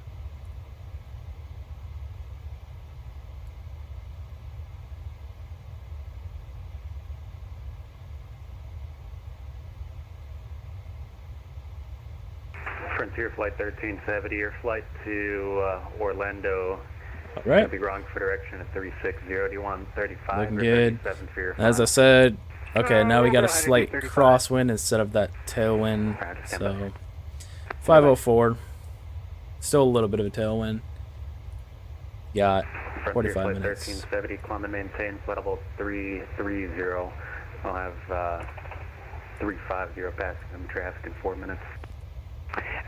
Speaker 7: Frontier Flight 1370, your flight to Orlando.
Speaker 1: All right.
Speaker 7: I'll be wrong for direction at 360. Do you want 35
Speaker 1: Looking
Speaker 7: or
Speaker 1: good.
Speaker 7: 37 for your
Speaker 1: As I
Speaker 7: final?
Speaker 1: said, okay, now we got a
Speaker 10: Go ahead and
Speaker 1: slight
Speaker 10: do 35.
Speaker 1: crosswind instead of that tailwind.
Speaker 7: Roger, stand
Speaker 1: So 504. Still a little bit of a tailwind. Got
Speaker 7: Frontier
Speaker 1: 45
Speaker 7: Flight
Speaker 1: minutes.
Speaker 7: 1370, climb and maintain flight level 330. I'll have 350 passing them traffic in 4 minutes.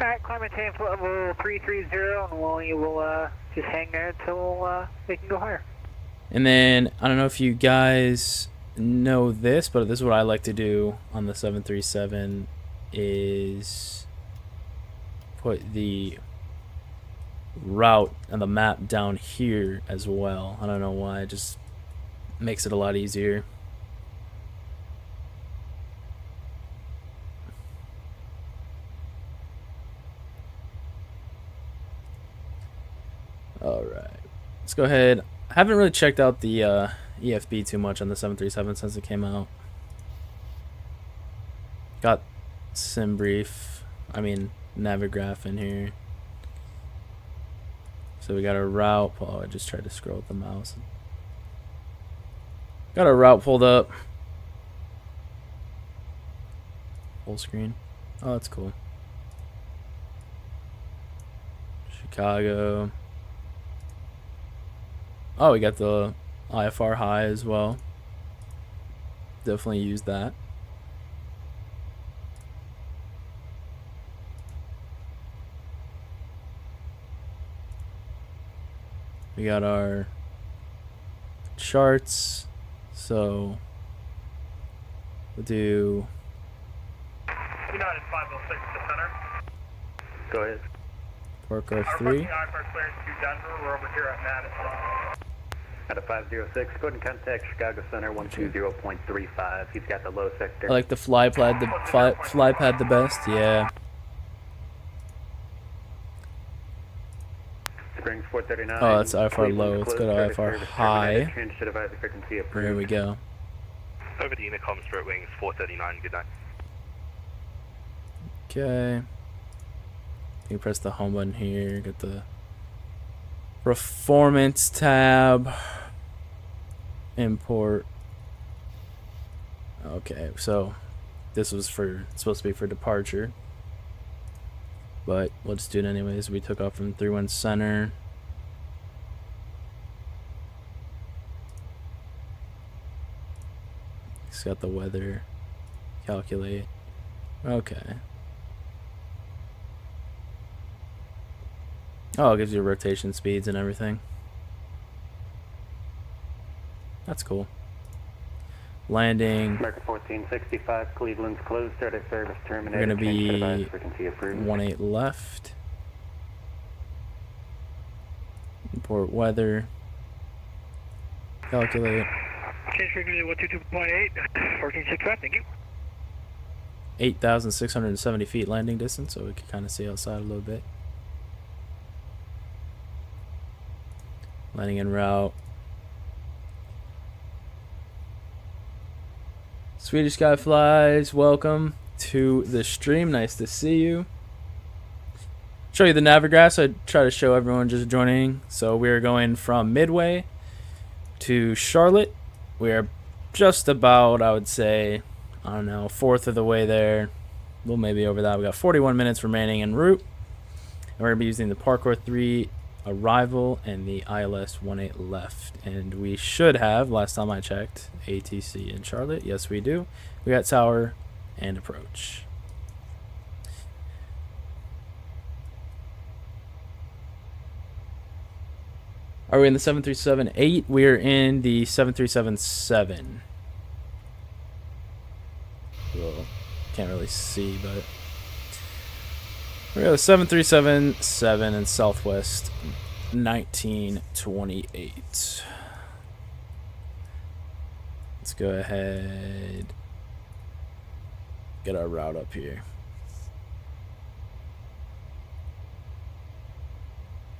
Speaker 10: Alright, climb and maintain flight level 330, and we will just hang there until we can go higher.
Speaker 1: And then, I don't know if you guys know this, but this is what I like to do on the 737 is put the route and the map down here as well. I don't know why, it just makes it a lot easier. Alright, let's go ahead. I haven't really checked out the EFB too much on the 737 since it came out. Got sim brief, Navigraph in here. So we got a route. Oh, I just tried to scroll with the mouse. Got a route pulled up. Full screen. Oh, that's cool. Chicago. Oh, we got the IFR high as well. Definitely use that. We got our charts. So we'll do
Speaker 2: United 506 to center.
Speaker 7: Go ahead.
Speaker 1: Porco 3.
Speaker 2: IFR clearance to Denver. We're over here at Madison.
Speaker 7: Out of 506, go ahead and contact Chicago Center 120.35. He's got the low sector.
Speaker 1: I like the fly pad the best. Yeah.
Speaker 7: Springs 439.
Speaker 1: Oh, that's IFR
Speaker 7: Cleveland
Speaker 1: low. Let's go to
Speaker 7: closed,
Speaker 1: IFR
Speaker 7: service
Speaker 1: high.
Speaker 7: terminated. Change to advisory frequency approved.
Speaker 1: There we go.
Speaker 2: Over to Unicom, Spirit Wings 439. Good night.
Speaker 1: Okay. You press the home button here. Get the performance tab. Import. Okay, so this was supposed to be for departure, but we'll just do it anyways. We took off from 31 center. It's got the weather. Calculate. Okay. Oh, it gives you rotation speeds and everything. That's cool. Landing.
Speaker 7: American 1465, Cleveland's closed, start of service terminated.
Speaker 1: We're gonna
Speaker 7: Change to
Speaker 1: be
Speaker 7: advisory frequency approved.
Speaker 1: 18 left. Import weather. Calculate.
Speaker 10: Change frequency 122.8, 1465, thank you.
Speaker 1: 8,670 feet landing distance, so we can kind of see outside a little bit. Landing en route. Swedish Sky Flies, welcome to the stream. Nice to see you. Show you the Navigraph. I try to show everyone just joining. So we are going from Midway to Charlotte. We are just about, I would say, I don't know, fourth of the way there. Well, maybe over that. We got 41 minutes remaining en route. And we're going to be using the Parkour 3 arrival and the ILS 18 left. And we should have, last time I checked, ATC in Charlotte. Yes, we do. We got tower and approach. Are we in the 737-8? We're in the 737-7. Well, can't really see, but We got a 7377 in Southwest 1928. Let's go ahead, get our route up here.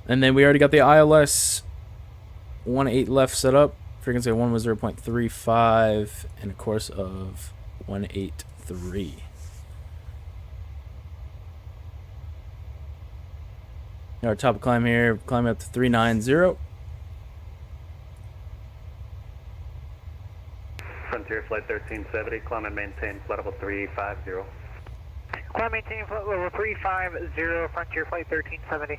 Speaker 1: And then we already got the ILS 18 left set up. Frequency of 1 was 0.35 and a course of 183. Our top climb here, climb up to 390.
Speaker 7: Frontier Flight 1370, climb and maintain flight level 350.
Speaker 10: Climb maintain flight level 350, Frontier Flight 1370.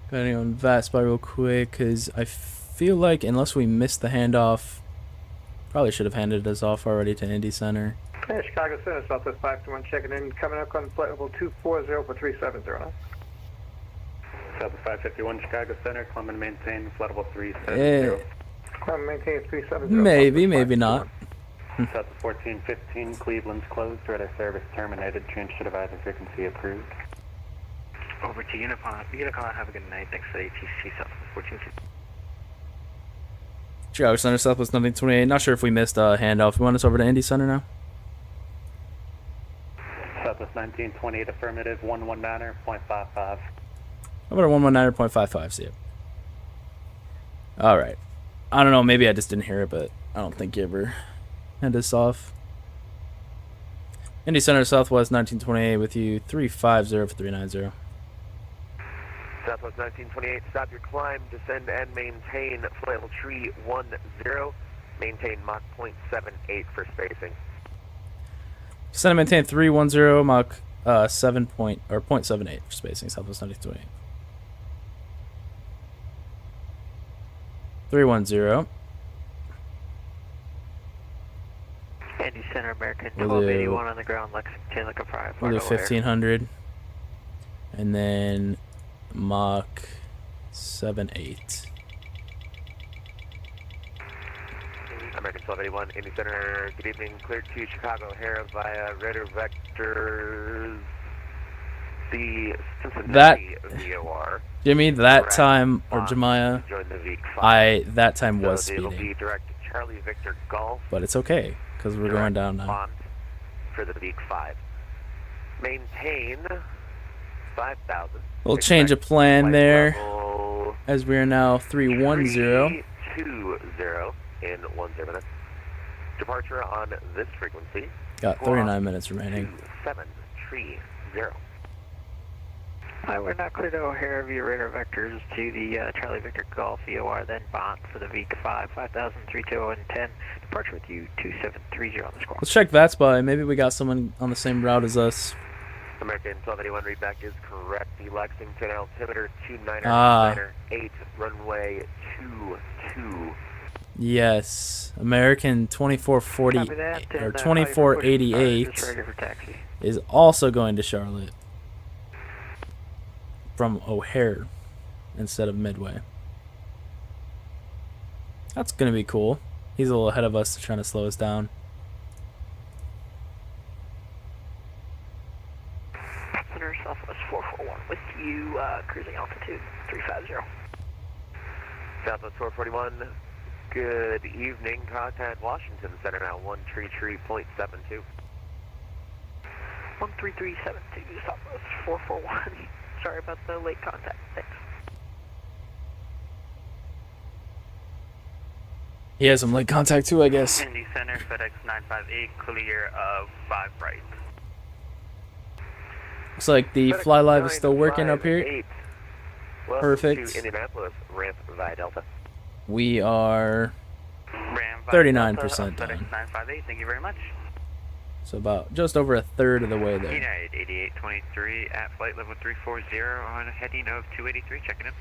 Speaker 1: Depending on VATSPY real quick, because I feel like unless we missed the handoff, probably should have handed us off already to Indy Center.
Speaker 5: Hey, Chicago Center, Southwest 521 checking in, coming up on flight level 240 for 370.
Speaker 7: Southwest 551 Chicago Center, climb and maintain flight level 370.
Speaker 5: Climb and maintain 370.
Speaker 1: Maybe not.
Speaker 7: Southwest 1415, Cleveland's closed, radar service terminated, change to divisor frequency approved.
Speaker 8: Over to Unicon. Unicon, have a good night. Thanks for the ATC Southwest 1415.
Speaker 1: Chicago Center, Southwest 1928. Not sure if we missed a handoff. You want us over to Indy Center now?
Speaker 7: Southwest 1928, affirmative, 119.55.
Speaker 1: How about a 119.55? See it. All right. I don't know. Maybe I just didn't hear it, but I don't think you ever hand us off. Indy Center, Southwest 1928 with you. 350 for 390.
Speaker 6: Southwest 1928, stop your climb, descend and maintain flight level 310. Maintain Mach 0.78 for spacing.
Speaker 1: Descend and maintain 310 Mach 0.78 for spacing. Southwest 1928. 310.
Speaker 10: Indy Center, American
Speaker 1: We'll
Speaker 10: 1281 on the ground, Lexington, looking for
Speaker 1: We'll do 1500. And then Mach 78.
Speaker 6: American 1281, Indy Center, good evening, cleared to Chicago O'Hare via radar vectors, the Cincinnati VOR.
Speaker 1: Jimmy, that time, or Jemiah,
Speaker 6: Join the VEEC-5.
Speaker 1: that time was
Speaker 6: It'll be
Speaker 1: speeding.
Speaker 6: direct to Charlie Victor Golf.
Speaker 1: But it's okay, because we're going down now.
Speaker 6: Font for the VEEC-5. Maintain 5,000.
Speaker 1: We'll change a plan there,
Speaker 6: Level
Speaker 1: as we are now 310.
Speaker 6: 320 in 1 minute. Departure on this frequency.
Speaker 1: Got 39 minutes remaining.
Speaker 6: 2730.
Speaker 10: We're not clear to O'Hare via radar vectors to the Charlie Victor Golf VOR, then Bont for the VEEC-5, 5,320 Departure with you, 2730 on the squawk.
Speaker 1: Let's check VATSPY. Maybe we got someone on the same route as us.
Speaker 6: American 1281 readback is correct. The Lexington altimeter 2998, runway 22.
Speaker 1: Yes, American 2440
Speaker 10: Copy that,
Speaker 1: or
Speaker 10: and,
Speaker 1: 2488
Speaker 10: just ready for taxi.
Speaker 1: is also going to Charlotte from O'Hare instead of Midway. That's gonna be cool. He's a little ahead of us, trying to slow us down.
Speaker 10: Center Southwest 441 with you, cruising altitude 350.
Speaker 6: Southwest 441, good evening. Contact Washington Center now, 133.72.
Speaker 10: 13372, Southwest 441. Sorry about the late contact. Thanks.
Speaker 1: He has some late contact too, I guess.
Speaker 8: Indy Center, FedEx 958, clear of 5 right.
Speaker 1: Looks like the Fly Live is still working up here.
Speaker 6: 958.
Speaker 1: Perfect.
Speaker 6: To Indianapolis, ramp via Delta.
Speaker 1: We are
Speaker 8: Ram
Speaker 1: 39%
Speaker 8: FedEx
Speaker 1: done.
Speaker 8: 958, thank you very much.
Speaker 1: So about just over a third of the way there.
Speaker 8: United 8823 at flight level 340 on a heading of 283, checking in.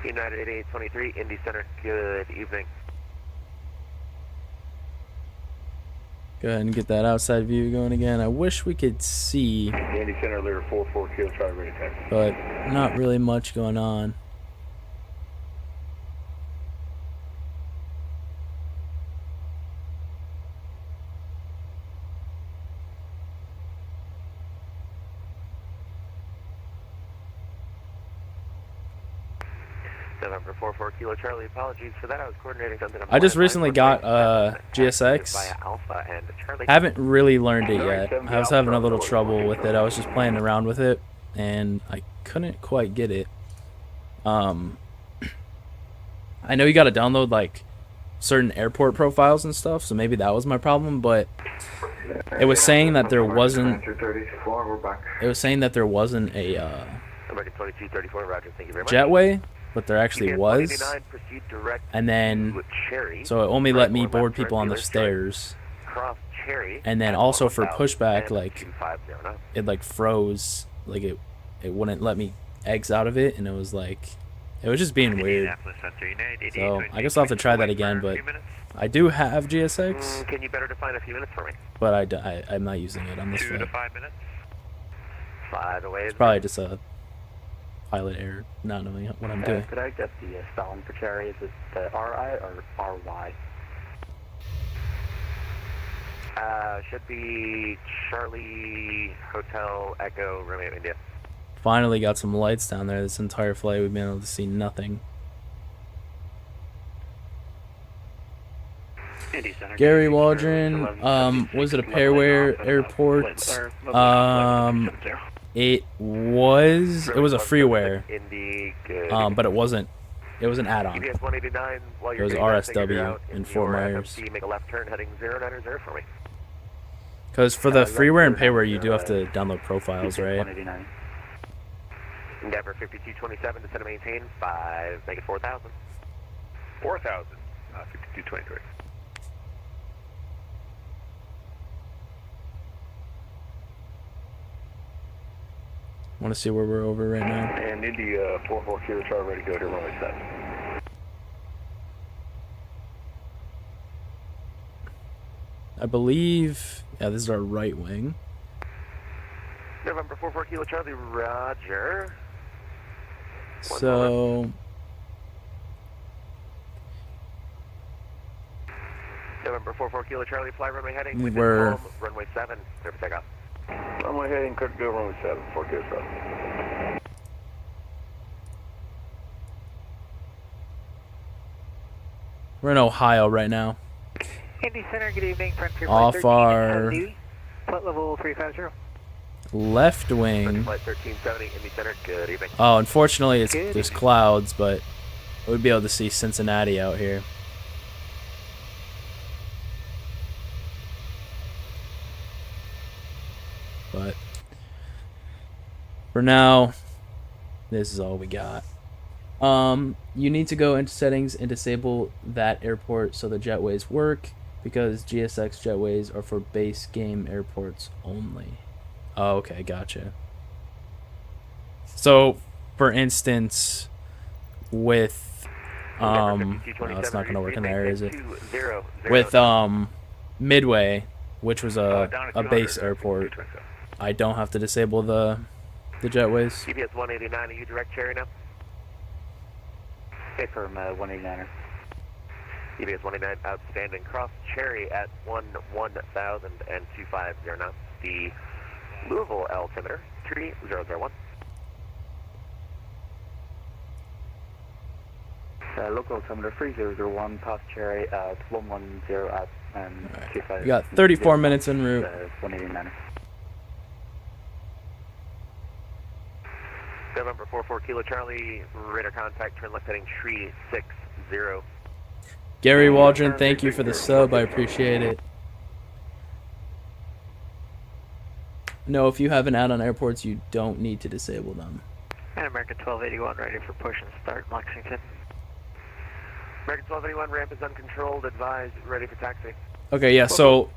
Speaker 6: United 8823, Indy Center, good evening.
Speaker 1: Go ahead and get that outside view going again. I wish we could see,
Speaker 2: Andy Center, Lear 44 Kilo Charlie, ready to taxi.
Speaker 1: but not really much going on.
Speaker 6: November 44 Kilo Charlie, apologies for that. I was coordinating something.
Speaker 1: I just recently got GSX.
Speaker 6: Alpha and Charlie.
Speaker 1: Haven't really learned it yet. I was having a little trouble with it. I was just playing around with it, and I couldn't quite get it. I know you got to download like certain airport profiles and stuff, so maybe that was my problem. But it was saying that there wasn't. It was saying that there wasn't a
Speaker 6: American 2234, Roger. Thank you very much.
Speaker 1: jetway, but there actually was. And then, so it only let me board people on the stairs. And then also for pushback, like it like froze, like it wouldn't let me exit out of it, and it was just being weird. So I guess I'll have to try that again, but I do have GSX.
Speaker 6: Can you better define a few minutes for me?
Speaker 1: But I'm not using it on this
Speaker 6: 2 to
Speaker 1: flight.
Speaker 6: 5 minutes. 5 away.
Speaker 1: It's probably just a pilot error, not knowing what I'm doing.
Speaker 7: Could I get the spelling for Cherry? Is it the RI or RY?
Speaker 6: Should be Charlie Hotel Echo Romeo India.
Speaker 1: Finally got some lights down there. This entire flight we've been able to see nothing. Gary Waldron, was it a Pairware airport? It was a freeware, but it wasn't. It was an add-on. It was RSW in Fort Myers.
Speaker 6: Make a left turn heading 090 for me.
Speaker 1: Because for the freeware and payware, you do have to download profiles, right?
Speaker 6: Endeavor 5227 to set and maintain 5, make it 4,000.
Speaker 2: 4,000, 5223.
Speaker 1: Want to see where we're over right now?
Speaker 2: And Indy 44 Kilo Charlie, ready to go to runway 7.
Speaker 1: I believe, yeah, this is our right wing.
Speaker 6: November 44 Kilo Charlie, Roger.
Speaker 1: So,
Speaker 6: November 44 Kilo Charlie, fly runway heading.
Speaker 1: We're
Speaker 6: home, runway 7, clear for takeoff.
Speaker 2: Runway heading, clear to go runway 7, 4 Kilo Charlie.
Speaker 1: we're in Ohio right now.
Speaker 10: Indy Center, good evening. Frontier
Speaker 1: Off
Speaker 10: Flight
Speaker 1: our
Speaker 10: 13 flight level 350.
Speaker 1: left wing.
Speaker 6: Flight 1370, Indy Center, good evening.
Speaker 1: Oh, unfortunately, there's clouds, but we'd be able to see Cincinnati out here. But for now, this is all we got. You need to go into settings and disable that airport so the jetways work, because GSX jetways are for base game airports only. Oh, okay, gotcha. So, for instance, with no, it's not gonna work in there, is it? With Midway, which was a base airport, I don't have to disable the jetways.
Speaker 6: CBS 189, are you direct Cherry now?
Speaker 7: Confirm 189er.
Speaker 6: CBS 189, outstanding. Cross Cherry at 1000 and 250 knots. The Louisville altimeter 3001.
Speaker 7: Local altimeter 3001, past Cherry at 110 at and 25.
Speaker 1: We got 34 minutes en route.
Speaker 7: 189er.
Speaker 6: November 44 Kilo Charlie, radar contact, turn left heading tree 60.
Speaker 1: Gary Waldron, thank you for the sub. I appreciate it. No, if you have an add-on airports, you don't need to disable them.
Speaker 10: And American 1281 ready for push and start in Lexington.
Speaker 6: American 1281, ramp is uncontrolled, advised, ready for taxi.
Speaker 1: Okay, yeah, so...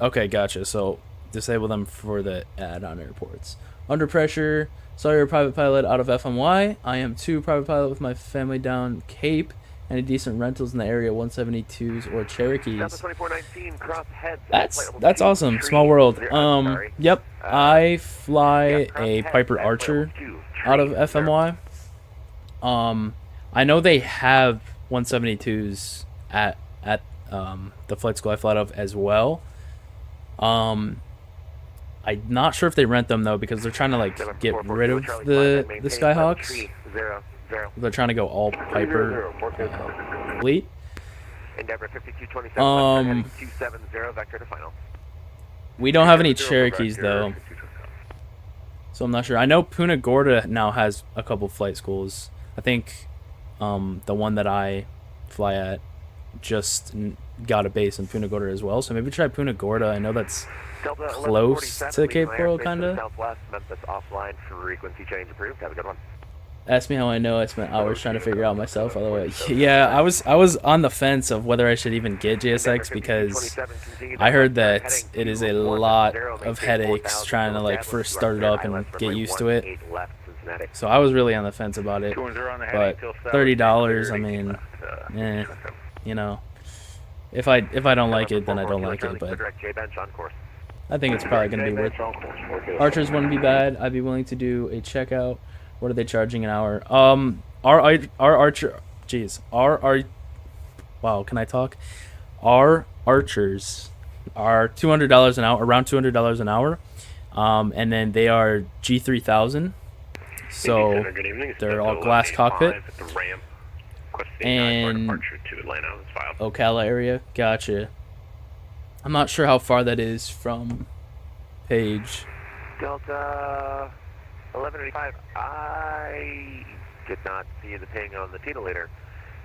Speaker 1: Okay, gotcha. So, disable them for the add-on airports. Under pressure, saw your private pilot out of FMY. I am 2 private pilot with my family down Cape Any decent rentals in the area? 172s or Cherokees?
Speaker 6: Delta 2419, cross heads.
Speaker 1: That's awesome. Small world. Yep. I fly a Piper Archer out of FMY. I know they have 172s at the flight school I fly out of as well. I'm not sure if they rent them though, because they're trying to like get rid of the Skyhawks. They're trying to go all Piper fleet.
Speaker 6: Endeavor 5227, 270, vector to final.
Speaker 1: We don't have any Cherokees though, so I'm not sure. I know Punta Gorda now has a couple flight schools. I think the one that I fly at just got a base in Punta Gorda as well, so maybe try Punta Gorda. I know that's close to Cape Coral, kinda.
Speaker 6: Southwest Memphis offline, frequency change approved. Have a good one.
Speaker 1: Ask me how I know. I spent hours trying to figure out myself. By the way, yeah, I was on the fence of whether I should even get JSX, because I heard that it is a lot of headaches trying to like first start it up and get used to it. So I was really on the fence about it. But $30, I mean, you know, if I don't like it, then I don't like it. But I think it's probably gonna be worth it. Archers wouldn't be bad. I'd be willing to do a checkout. What are they charging an hour? Our Archer, jeez, wow, can I talk? Our Archers are $200 an hour, around $200 an hour, and then they are G3000, so they're all glass cockpit. And Ocala area, gotcha. I'm not sure how far that is from Page.
Speaker 6: Delta 1185, I did not see the ping on the Titolator.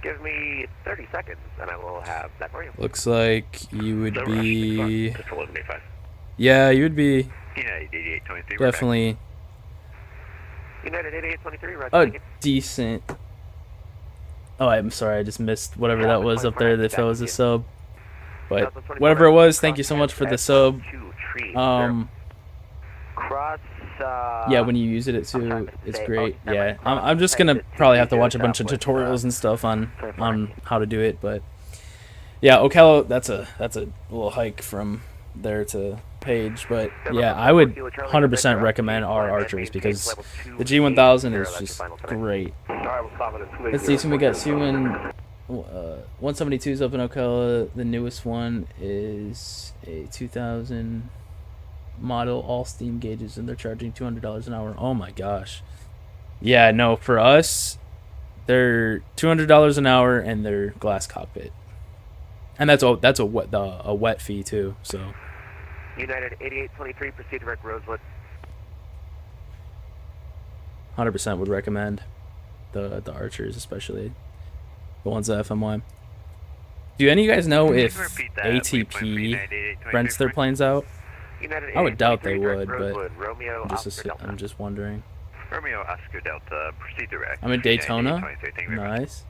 Speaker 6: Give me 30 seconds and I will have that for you.
Speaker 1: Looks like you would be... Yeah, you would be definitely
Speaker 6: United 8823,
Speaker 1: a decent... Oh, I'm sorry, I just missed whatever that was up there that fell as a sub. But whatever it was, thank you so much for the sub. Yeah, when you use it too, it's great. Yeah, I'm just gonna probably have to watch a bunch of tutorials and stuff on how to do it. But yeah, Ocala, that's a little hike from there to Page. But yeah, I would 100% recommend our Archers, because the G1000 is just great. Let's see, so we got Suwon 172s up in Ocala. The newest one is a 2000 model, all steam gauges, and they're charging $200 an hour. Oh my gosh. Yeah, no, for us, they're $200 an hour and they're glass cockpit, and that's a wet fee too. So
Speaker 6: United 8823, proceed to Rick Rosewood.
Speaker 1: 100% would recommend the Archers, especially the ones at FMY. Do any of you guys know if ATP rents their planes out? I would doubt they would, but I'm just wondering.
Speaker 11: Romeo Oscar Delta, proceed direct.
Speaker 1: I'm in Daytona. Nice.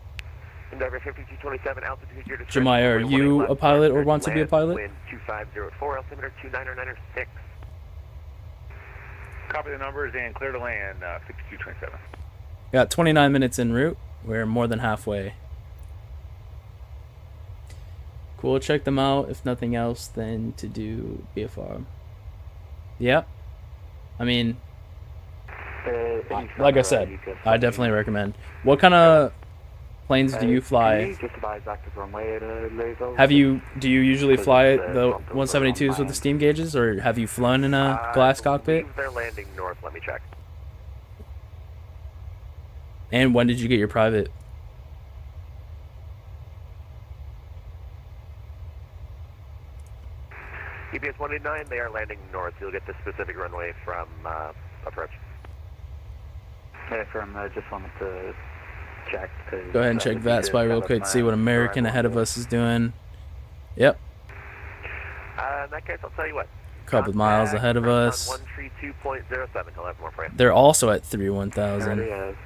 Speaker 1: Jemiah, are you a pilot or want to be a pilot?
Speaker 6: Wind 2504, altimeter 29906.
Speaker 11: Copy the numbers and clear to land, 5227.
Speaker 1: Got 29 minutes en route. We're more than halfway. Cool, check them out. If nothing else, then to do BFR. Yeah. I mean, like I said, I definitely recommend. What kind of planes do you fly? Do you usually fly the 172s with the steam gauges, or have you flown in a glass cockpit?
Speaker 6: They're landing north, let me check.
Speaker 1: And when did you get your private?
Speaker 6: EPS 189, they are landing north. You'll get the specific runway from approach.
Speaker 10: Okay, just wanted to check.
Speaker 1: Go ahead and check Vatsim real quick to see what American ahead of us is doing. Yep.
Speaker 6: In that case, I'll tell you what.
Speaker 1: Couple miles ahead of us.
Speaker 6: 132.07. He'll have more for you.
Speaker 1: They're also at 31,000.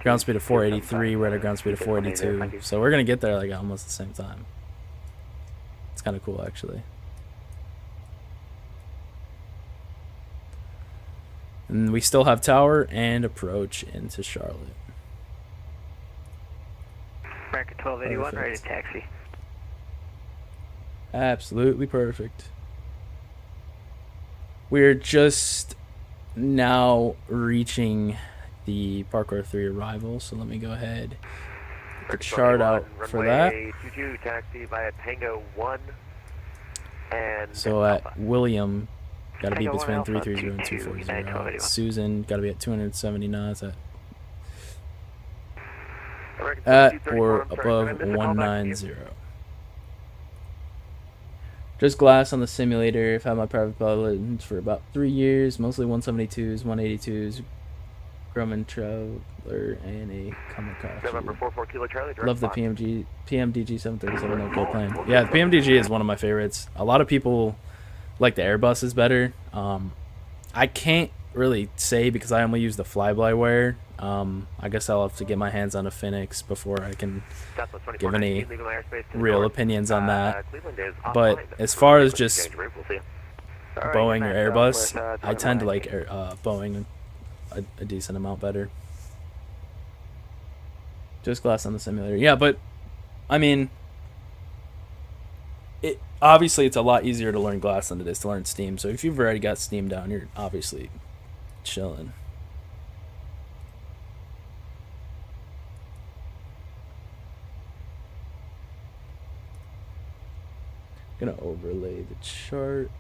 Speaker 1: Ground speed of 483. We're at a ground speed of 482. So we're gonna get there like almost the same time. It's kind of cool, actually. And we still have tower and approach into Charlotte.
Speaker 10: American 1281, ready to taxi.
Speaker 1: Absolutely perfect. We're just now reaching the Parkour 3 arrival, so let me go ahead and chart out for that.
Speaker 7: 22 taxi via Tango 1 and
Speaker 1: So at
Speaker 7: Alpha.
Speaker 1: William, got to be
Speaker 10: Tango 1
Speaker 1: between
Speaker 10: Alpha,
Speaker 1: 330 and
Speaker 10: 22,
Speaker 1: 240.
Speaker 10: 1281.
Speaker 1: Susan, got to be at 270 knots
Speaker 7: American
Speaker 1: at
Speaker 7: 2234,
Speaker 1: or
Speaker 7: I'm sorry,
Speaker 1: above
Speaker 7: can I miss a call back to you?
Speaker 1: 190. Just glass on the simulator. I've had my private pilots for about 3 years, mostly 172s, 182s, Grumman Traveler, and a Kamikaze.
Speaker 7: November 44 Kilo Charlie. direct
Speaker 1: Love the
Speaker 7: spot.
Speaker 1: PMDG 737. No, great plane. Yeah, the PMDG is one of my favorites. A lot of people like the Airbuses better. I can't really say because I only use the fly-by-wire. I guess I'll have to get my hands on a Phoenix before I can
Speaker 7: Southwest 24,
Speaker 1: give any
Speaker 7: 19, leaving my airspace to the
Speaker 1: real
Speaker 7: north.
Speaker 1: opinions on that.
Speaker 7: Cleveland is
Speaker 1: But
Speaker 7: offline.
Speaker 1: as far as
Speaker 7: Frequency
Speaker 1: just
Speaker 7: exchange route, we'll see you.
Speaker 10: Alright,
Speaker 1: Boeing
Speaker 10: you're
Speaker 1: or
Speaker 10: back,
Speaker 1: Airbus,
Speaker 10: Southwest,
Speaker 1: I tend to like
Speaker 10: 21.
Speaker 1: Boeing a decent amount better. Just glass on the simulator. Yeah, but I mean, it obviously it's a lot easier to learn glass than it is to learn steam. So if you've already got steam down, you're obviously chilling. Gonna overlay the chart.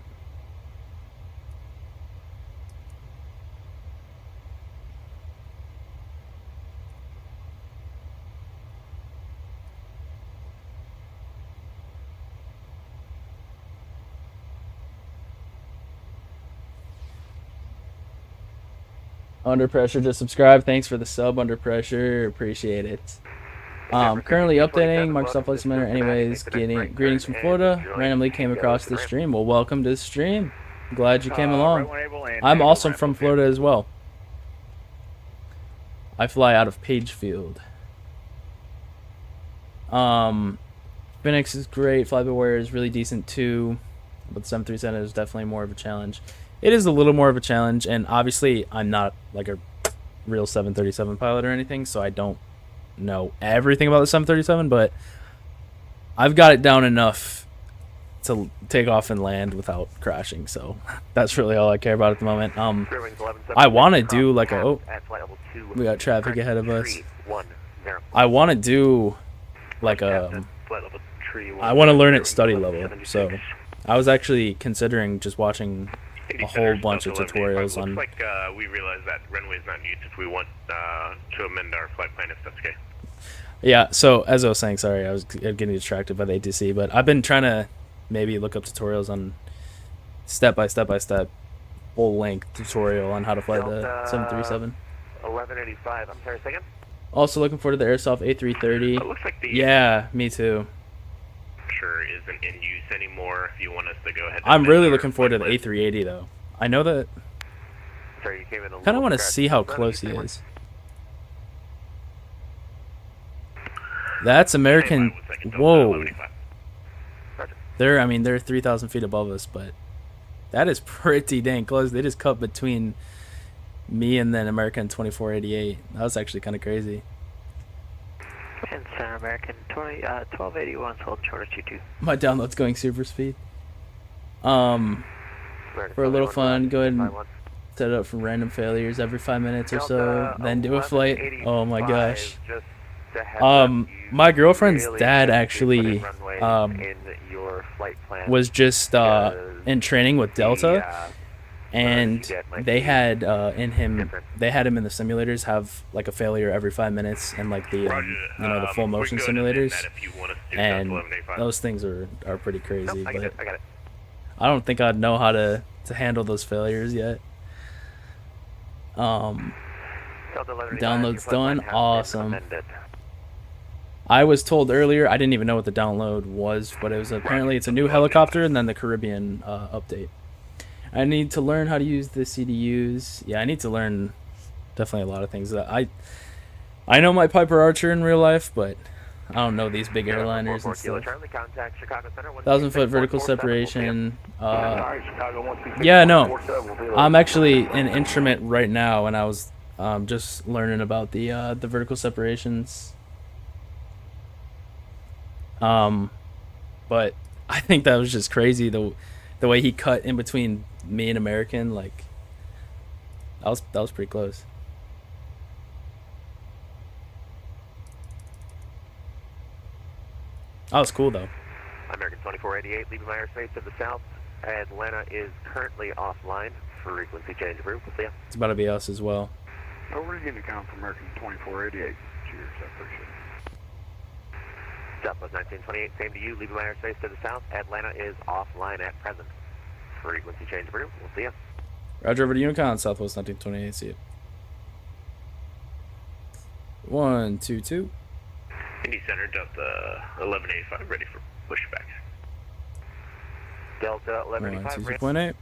Speaker 1: Under Pressure just subscribed. Thanks for the sub, Under Pressure. Appreciate it. Currently updating Microsoft Flight Simulator. Anyways, greetings from Florida. Randomly came across this stream. Well, welcome to the stream. Glad you came along. I'm also from Florida as well. I fly out of Pagefield. Phoenix is great. Fly-by-wire is really decent too. But the 737 is definitely more of a challenge. It is a little more of a challenge, and obviously I'm not like a real 737 pilot or anything, so I don't know everything about the 737, but I've got it down enough to take off and land without crashing, so that's really all I care about at the moment. I want to do like a we got traffic ahead of us. I want to do like a I want to learn at study level, so I was actually considering just watching a whole bunch of tutorials on.
Speaker 11: Looks like we realize that runway is not used if we want to amend our flight plan, if that's okay.
Speaker 1: Yeah, so as I was saying, sorry, I was getting distracted by the ATC, but I've been trying to maybe look up tutorials on step by step full length tutorial on how to fly the 737.
Speaker 7: 1185. I'm sorry, second.
Speaker 1: Also looking forward to the Airsoft A330.
Speaker 11: It looks like the
Speaker 1: Yeah, me too.
Speaker 11: Sure isn't in use anymore. If you want us to go ahead.
Speaker 1: I'm really looking forward to the A380 though. I know that.
Speaker 7: Sorry, you came in a
Speaker 1: Kind of want to
Speaker 7: scratch.
Speaker 1: see how close he is. That's American. Whoa. They're 3,000 feet above us, but that is pretty dang close. They just cut between me and then American 2488. That was actually kind of crazy.
Speaker 10: And Center American 1281, hold shorter 22.
Speaker 1: My download's going super speed. For a little fun, go ahead and set it up for random failures every 5 minutes or so, then do a flight. Oh my gosh. My girlfriend's dad actually was just in training with Delta, and they had him in the simulators have like a failure every 5 minutes, and like the the full motion simulators, and those things are pretty crazy. But I don't think I'd know how to handle those failures yet. Download's done. Awesome. I was told earlier, I didn't even know what the download was, but it was apparently it's a new helicopter and then the Caribbean update. I need to learn how to use the CDUs. Yeah, I need to learn definitely a lot of things. I know my Piper Archer in real life, but I don't know these big airliners and stuff. 1,000-foot vertical separation. Yeah, no. I'm actually in instrument right now, and I was just learning about the vertical separations. But I think that was just crazy, the way he cut in between me and American. Like, that was pretty close. That was cool though.
Speaker 7: American 2488, leaving my airspace to the south. Atlanta is currently offline. Frequency change approved. We'll see ya.
Speaker 1: It's about to be us as well.
Speaker 12: Over to Unicom for American 2488. Cheers, I appreciate it.
Speaker 7: Southwest 1928, same to you. Leaving my airspace to the south. Atlanta is offline at present. Frequency change approved. We'll see ya.
Speaker 1: Roger, over to Unicom, Southwest 1928. See you. 122.
Speaker 11: Indy Center, Delta 1185, ready for pushback.
Speaker 7: Delta 1185,
Speaker 1: 122.8.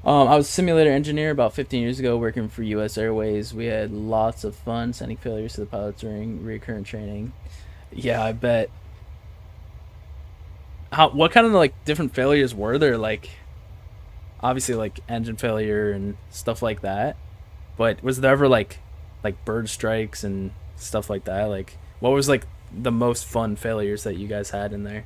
Speaker 1: I was a simulator engineer about 15 years ago working for U.S. Airways. We had lots of fun sending failures to the pilots during recurrent training. Yeah, I bet. What kind of like different failures were there? Like, obviously like engine failure and stuff like that. But was there ever like bird strikes and stuff like that? Like, what was like the most fun failures that you guys had in there?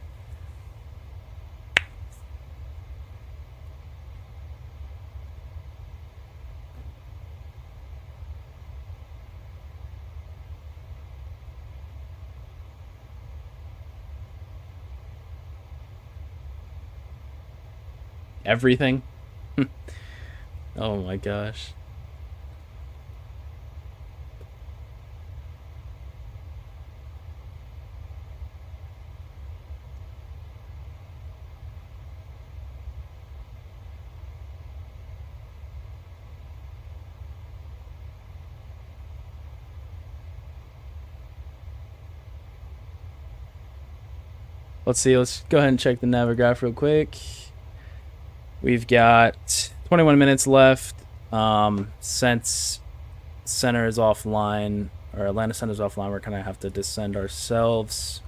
Speaker 1: Everything? Oh my gosh. Let's see, let's go ahead and check the Navigraph real quick. We've got 21 minutes left. Since center is offline, or Atlanta center is offline, we're going to have to descend ourselves.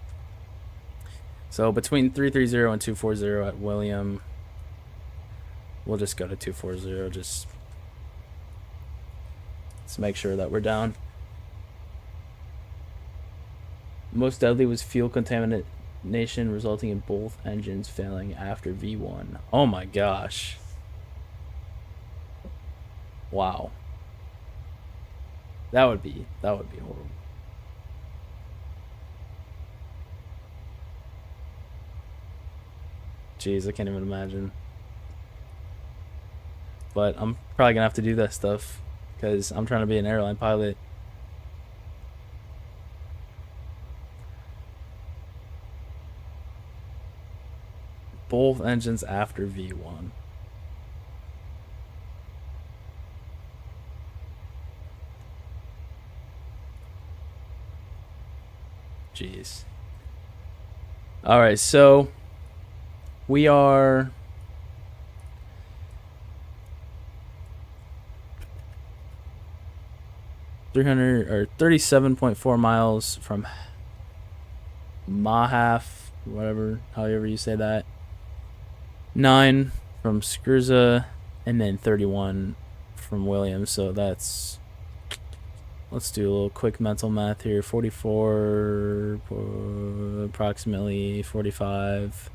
Speaker 1: So between 330 and 240 at William, we'll just go to 240, just let's make sure that we're down. Most deadly was fuel contamination resulting in both engines failing after V1. Oh my gosh. Wow. That would be horrible. Jeez, I can't even imagine. But I'm probably gonna have to do that stuff because I'm trying to be an airline pilot. Both engines after V1. Jeez. All right, so we are or 37.4 miles from Mahaf, whatever, however you say that. 9 from Skrza, and then 31 from Williams. So that's, let's do a little quick mental math here. 44, approximately 45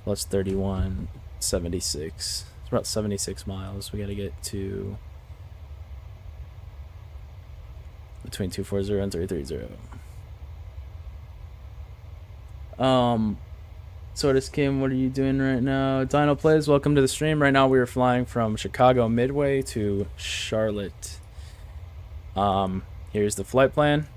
Speaker 1: plus 31, 76. It's about 76 miles. We got to get to between 240 and 330. Sortis Kim, what are you doing right now? Dino Plays, welcome to the stream. Right now we are flying from Chicago Midway to Charlotte. Here's the flight plan.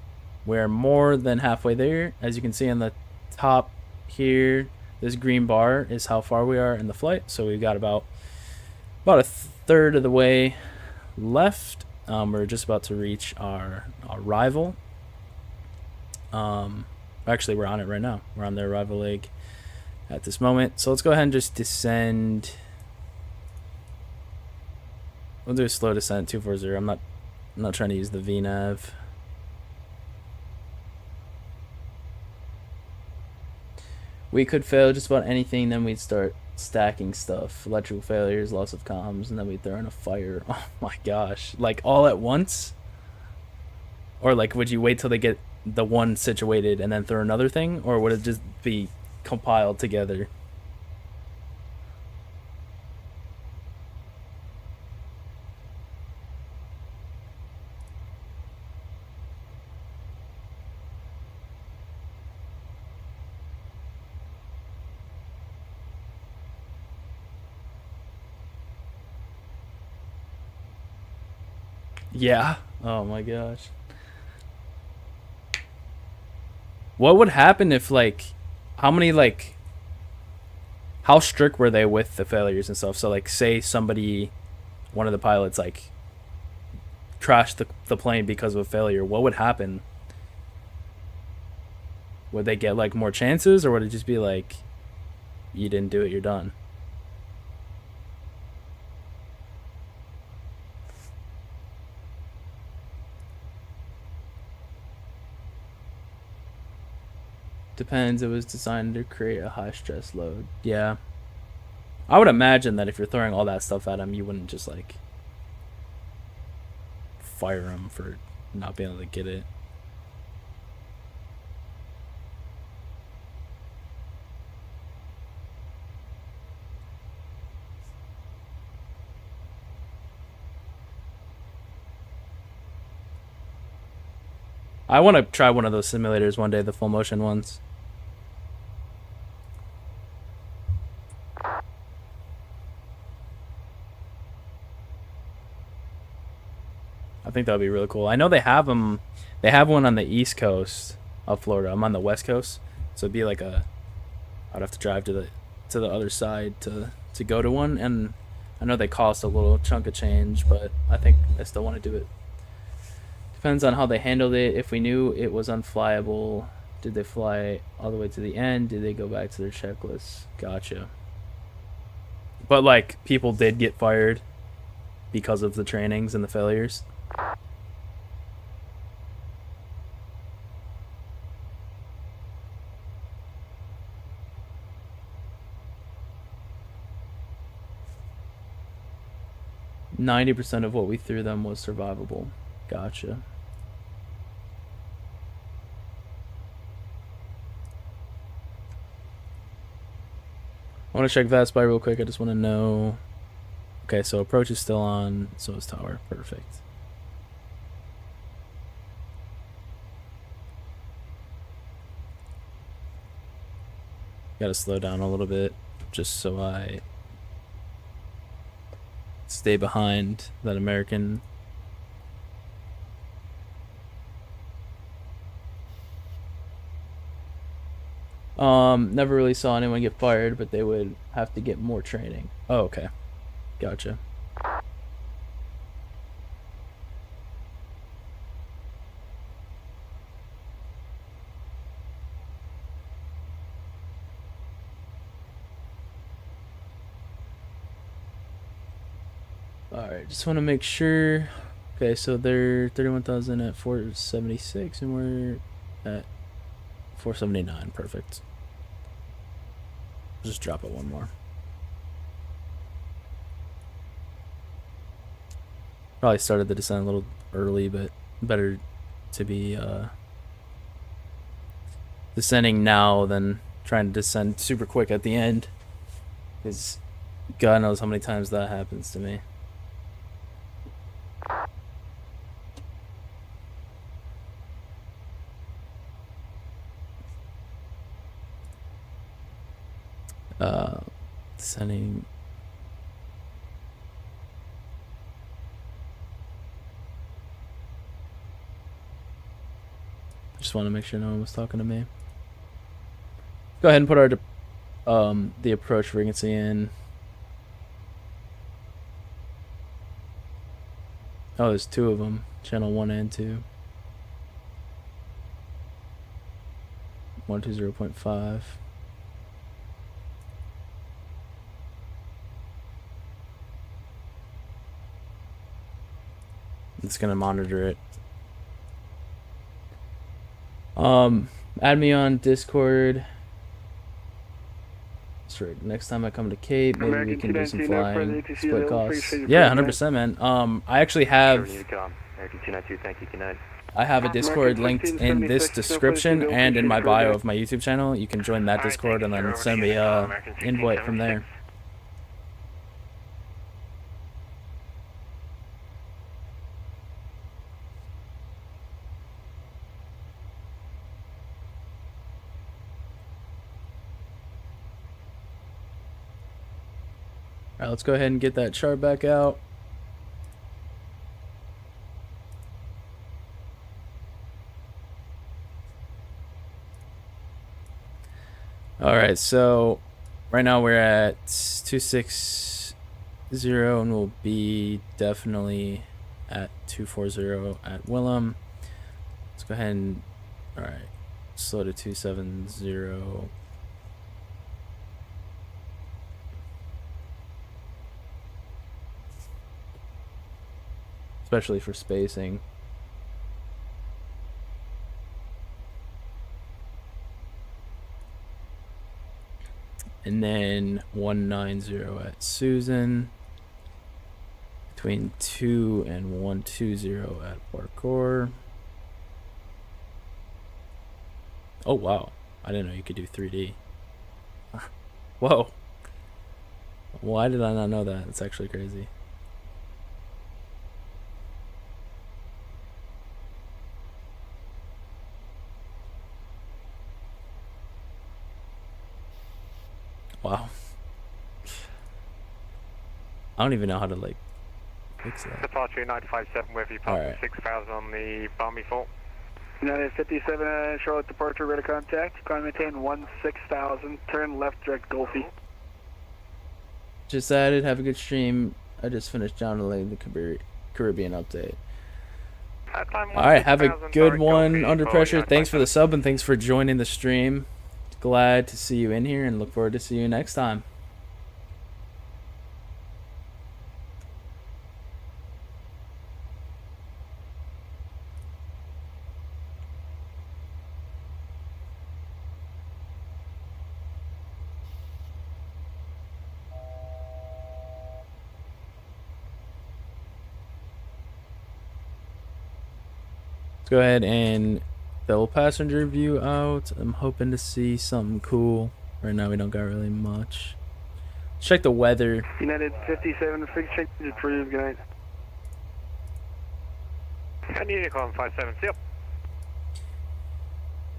Speaker 1: We're more than halfway there. As you can see on the top here, this green bar is how far we are in the flight. So we've got about a third of the way left. We're just about to reach our arrival. Actually, we're on it right now. We're on the arrival leg at this moment. So let's go ahead and just descend. We'll do a slow descent, 240. I'm not trying to use the VNAV. We could fail just about anything, then we'd start stacking stuff. Electrical failures, loss of comms, and then we'd throw in a fire. Oh my gosh. Like all at once? Or like would you wait till they get the one situated and then throw another thing, or would it just be compiled together? Yeah. Oh my gosh. What would happen if, like, how many, like, how strict were they with the failures and stuff? So, like, say somebody, one of the pilots, like, crashed the plane because of a failure. What would happen? Would they get, like, more chances, or would it just be like, you didn't do it, you're done? Depends. It was designed to create a high stress load. Yeah. I would imagine that if you're throwing all that stuff at him, you wouldn't just, like, fire him for not being able to get it. I want to try one of those simulators one day, the full motion ones. I think that would be really cool. I know they have them. They have one on the East Coast of Florida. I'm on the West Coast, so it'd be like a. I'd have to drive to the other side to go to one, and I know they cost a little chunk of change, but I think I still want to do it. Depends on how they handled it. If we knew it was unflyable, did they fly all the way to the end? Did they go back to their checklist? Gotcha. But, like, people did get fired because of the trainings and the failures. %90 of what we threw them was survivable. Gotcha. I want to check that spy real quick. I just want to know. Okay, so approach is still on. So is tower. Perfect. Gotta slow down a little bit just so I stay behind that American. Never really saw anyone get fired, but they would have to get more training. Oh, okay. Gotcha. Alright, just want to make sure. Okay, so they're 31,000 at 476, and we're at 479. Perfect. Just drop it one more. Probably started the descent a little early, but better to be descending now than trying to descend super quick at the end, because God knows how many times that happens to me. Descending. Just want to make sure no one was talking to me. Go ahead and put our the approach frequency in. Oh, there's two of them, channel 1 and 2. 120.5. It's gonna monitor it. Add me on Discord. That's right. Next time I come to Cape, maybe
Speaker 12: American
Speaker 1: we can do some
Speaker 12: 292,
Speaker 1: flying,
Speaker 12: no
Speaker 1: split costs.
Speaker 12: appreciate your
Speaker 1: Yeah,
Speaker 12: presence.
Speaker 1: 100%, man. I actually have.
Speaker 7: American 292, thank you, good night.
Speaker 1: I have a Discord linked in this description and in my bio of my YouTube channel. You can join that Discord and then send me a invite from there. Alright, let's go ahead and get that chart back out. Alright, so right now we're at 260 and we'll be definitely at 240 at Willem. Let's go ahead and, alright, slow to 270. Especially for spacing. And then 190 at Susan. Between 2 and 120 at Parkour. Oh wow, I didn't know you could do 3D. Whoa. Why did I not know that? It's actually crazy. Wow. I don't even know how to like fix that.
Speaker 12: Departure 957 with you, passing 6,000 on the Balmy fault.
Speaker 5: United 57 Charlotte departure, ready to contact. Climb maintain 16,000, turn left direct Golfy.
Speaker 1: Just added, have a good stream. I just finished downloading the Caribbean update. Alright, have a good one under pressure. Thanks for the sub and thanks for joining the stream. Glad to see you in here and look forward to see you next time. Let's go ahead and fill passenger view out. I'm hoping to see something cool. Right now we don't got really much. Check the weather.
Speaker 5: United 57 fix change approved. Good night.
Speaker 12: And Unicorn 57, yep.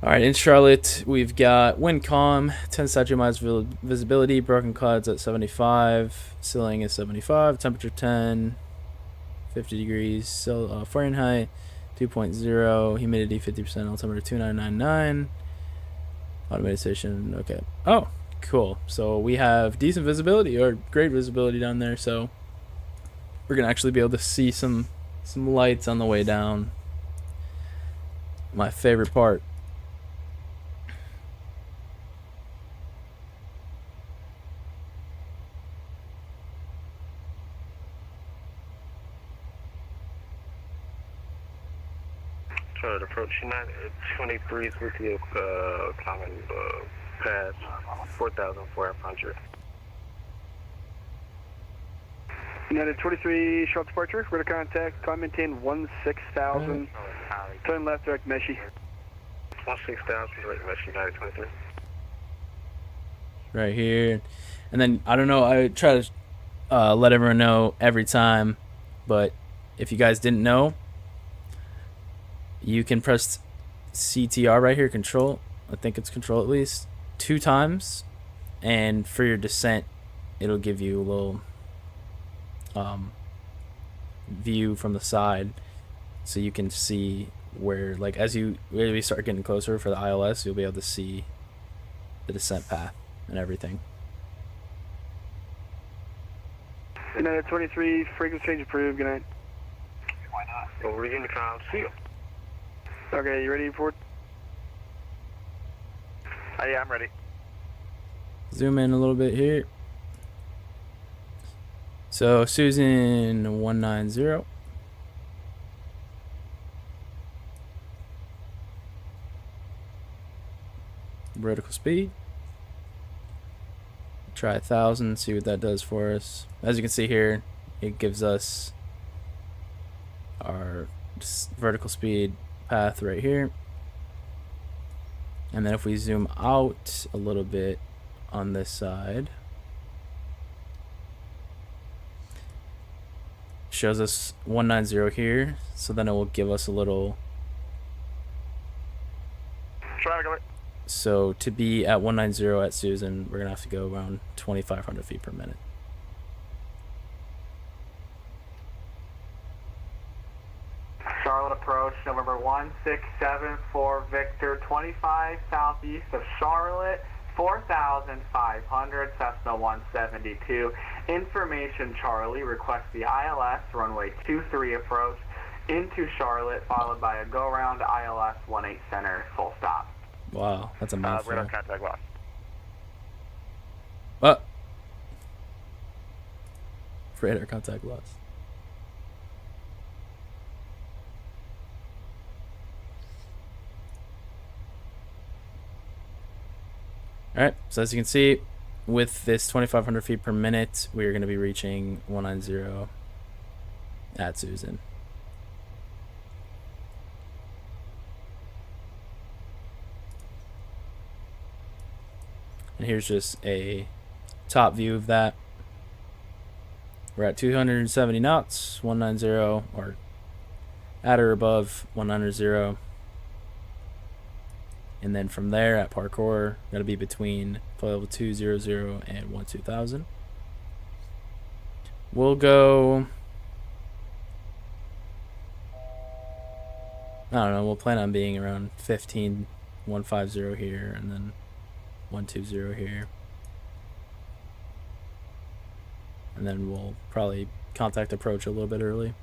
Speaker 1: Alright, in Charlotte we've got wind calm, 10 statute miles visibility, broken clouds at 75, ceiling is 75, temperature 10, 50 degrees Fahrenheit. 2.0, humidity 50%, altimeter 2999, automated station. Okay. Oh, cool. So we have decent visibility or great visibility down there. So we're gonna actually be able to see some lights on the way down. My favorite part.
Speaker 11: Approach United 23 is with you, climbing past 4,400.
Speaker 5: United 23 short departure, ready to contact, climb maintain 16,000, turn left direct Meshi.
Speaker 11: 16,000 direct Meshi, United 23.
Speaker 1: Right here. And then, I don't know, I try to let everyone know every time, but if you guys didn't know, you can press CTR right here, control, I think it's control at least, 2 times, and for your descent it'll give you a little view from the side so you can see where, like, as we start getting closer for the ILS, you'll be able to see the descent path and everything.
Speaker 5: United 23 frequency change approved. Good night.
Speaker 11: Why not? Over Unicom, see you.
Speaker 5: Okay, you ready for?
Speaker 12: Yeah, I'm ready.
Speaker 1: Zoom in a little bit here. So Susan 190. Vertical speed. Try 1,000, see what that does for us. As you can see here, it gives us our vertical speed, path right here. And then if we zoom out a little bit on this side, shows us 190 here, so then it will give us a little. So to be at 190 at Susan, we're gonna have to go around 2,500 feet per minute.
Speaker 13: Charlotte approach, November 1674 Victor, 25 southeast of Charlotte, 4,500, Cessna 172. Information, Charlie, request the ILS, runway 23 approach into Charlotte, followed by a go-round ILS 18 center, full stop.
Speaker 1: Wow, that's a mouthful.
Speaker 2: Radar contact lost.
Speaker 1: Radar contact lost. Alright, so as you can see, with this 2,500 feet per minute, we are going to be reaching 190 at Susan. And here's just a top view of that. We're at 270 knots, 190, or at or above 190. And then from there at parkour, gotta be between flight level 200 and 12,000. We'll go, I don't know, we'll plan on being around 150 here, and then 120 here. And then we'll probably contact approach a little bit early.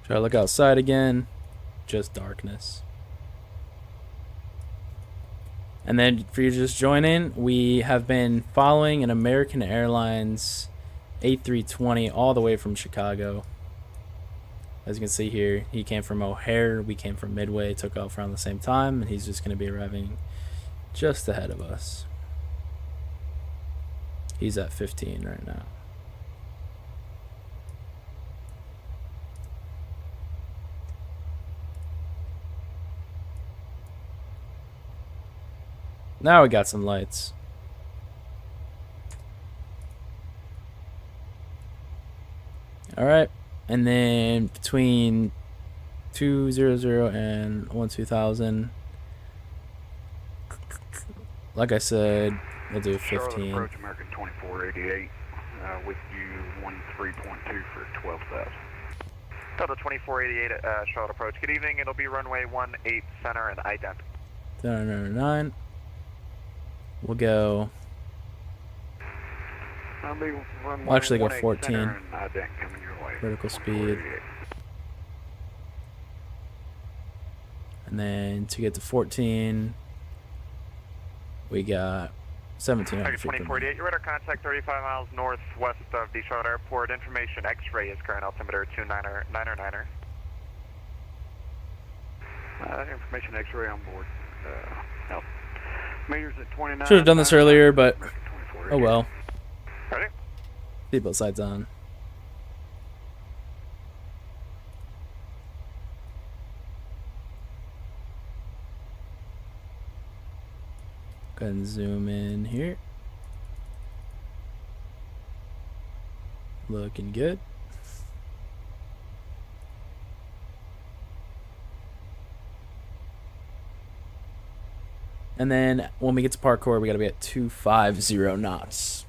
Speaker 1: Try to look outside again, just darkness. And then for you to just join in, we have been following an American Airlines A320 all the way from Chicago. As you can see here, he came from O'Hare, we came from Midway, took off around the same time, and he's just going to be arriving just ahead of us. He's at 15 right now. Now we got some lights. Alright, and then between 200 and 12,000, like I said, we'll do 15.
Speaker 12: Charlotte approach American 2488 with you 13.2 for 12,000.
Speaker 14: Delta 2488 Charlotte approach. Good evening. It'll be runway 18 center and ident.
Speaker 1: 9. We'll go. We'll actually go 14. Vertical speed. And then to get to 14, we got 1,700 feet.
Speaker 14: 2048, your radar contact 35 miles northwest of the Charlotte Airport. Information X-ray is current altimeter 299er.
Speaker 12: Information X-ray on board. Meters at 29.
Speaker 1: Should have done this earlier, but oh well.
Speaker 14: Ready?
Speaker 1: Seatbelt sides on. Go ahead and zoom in here. Looking good. And then when we get to parkour, we gotta be at 250 knots.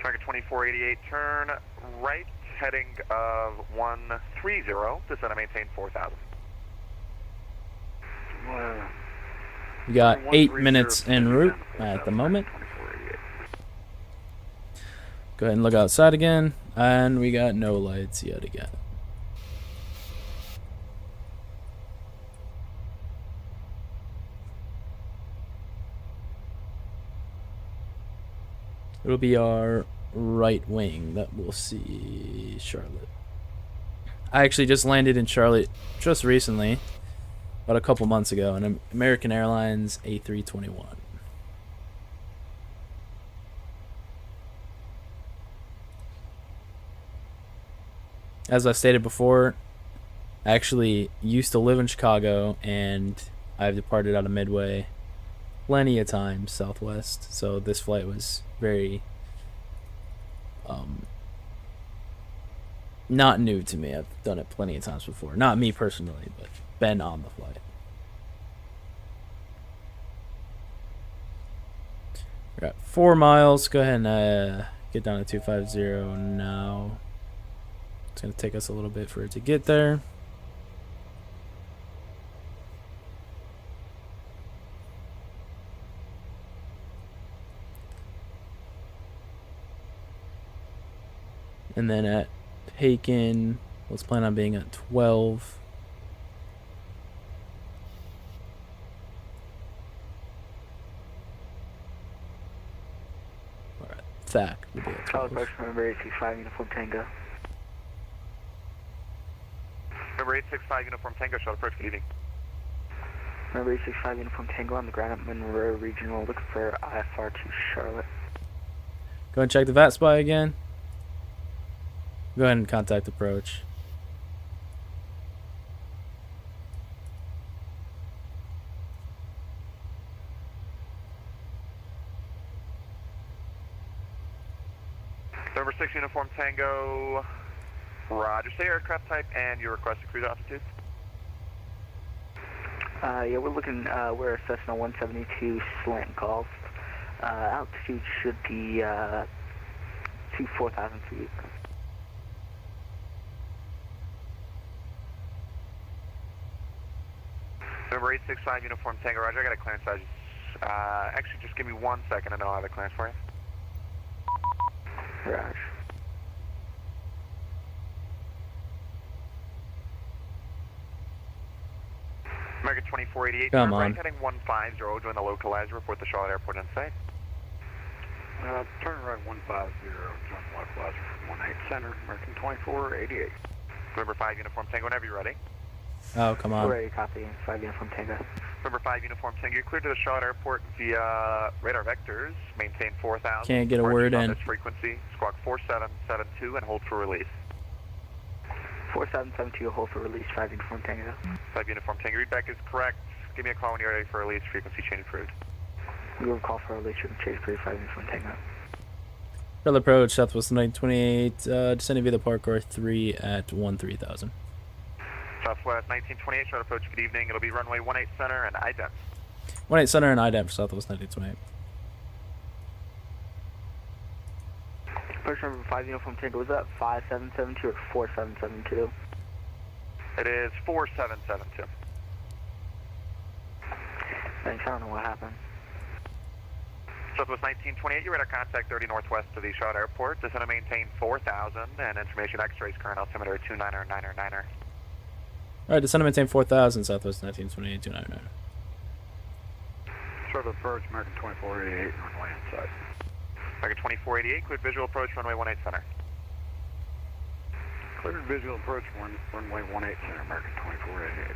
Speaker 14: Target 2488, turn right, heading of 130, descend and maintain 4,000.
Speaker 1: We got 8 minutes en route at the moment. Go ahead and look outside again, and we got no lights yet again. It'll be our right wing that we'll see Charlotte. I actually just landed in Charlotte just recently, about a couple months ago, an American Airlines A321. As I stated before, I actually used to live in Chicago, and I've departed out of Midway plenty of times Southwest, so this flight was very not new to me. I've done it plenty of times before. Not me personally, but been on the flight. We're at 4 miles. Go ahead and get down to 250 now. It's going to take us a little bit for it to get there. And then at Pekin, let's plan on being at 12. Alright, THAC will be at 12.
Speaker 10: Approach number 865, Uniform Tango.
Speaker 14: Number 865, Uniform Tango, shuttle approach, good evening.
Speaker 10: Number 865, Uniform Tango, on the ground at Monroe Regional, looking for IFR to Charlotte.
Speaker 1: Go and check the VAT spy again. Go ahead and contact approach.
Speaker 14: Number 6, Uniform Tango, roger. Say aircraft type and your requested cruise altitude.
Speaker 10: Yeah, we're looking, we're a Cessna 172 slant golf. Altitude should be to 4,000 feet.
Speaker 14: Number 865, Uniform Tango, roger. I got a clearance. Actually, just give me 1 second and I'll have a clearance for you.
Speaker 10: Roger.
Speaker 14: American 2488,
Speaker 1: Come
Speaker 14: turn
Speaker 1: on.
Speaker 14: right, heading 150, join the localizer, report the Charlotte Airport in sight.
Speaker 12: Turn right 150, join the localizer from 18 Center, American 2488.
Speaker 14: Number 5, Uniform Tango, whenever you're ready.
Speaker 1: Oh, come on.
Speaker 10: Ready, copy. 5 Uniform Tango.
Speaker 14: Number 5, Uniform Tango, you're cleared to the Charlotte Airport via radar vectors. Maintain 4,000.
Speaker 1: Can't get a word
Speaker 14: on
Speaker 1: in.
Speaker 14: this frequency. Squawk 4772 and hold for release.
Speaker 10: 4772, hold for release. 5 Uniform Tango.
Speaker 14: 5 Uniform Tango, readback is correct. Give me a call when you're ready for release. Frequency change approved.
Speaker 10: We will call for release. Change approved. 5 Uniform Tango.
Speaker 1: Rail approach, Southwest 928, descending via the Parkour 3 at 13,000.
Speaker 14: Southwest 1928, short approach, good evening. It'll be runway 18 center and ident.
Speaker 1: 18 center and IDEM for Southwest 1928.
Speaker 10: Approach number 5 Uniform Tango, was that 5772 or 4772?
Speaker 14: It is 4772.
Speaker 10: Thanks, I don't know what happened.
Speaker 14: Southwest 1928, you're at our contact 30 northwest of the Charlotte Airport. Descend to maintain 4,000 and information X-rays, current altimeter 299er.
Speaker 1: Alright, descend to maintain 4,000, Southwest 1928, 299.
Speaker 12: Charlotte approach, American 2488, runway inside.
Speaker 14: American 2488, cleared visual approach, runway 18 center.
Speaker 12: Cleared visual approach, runway 18 center, American 2488.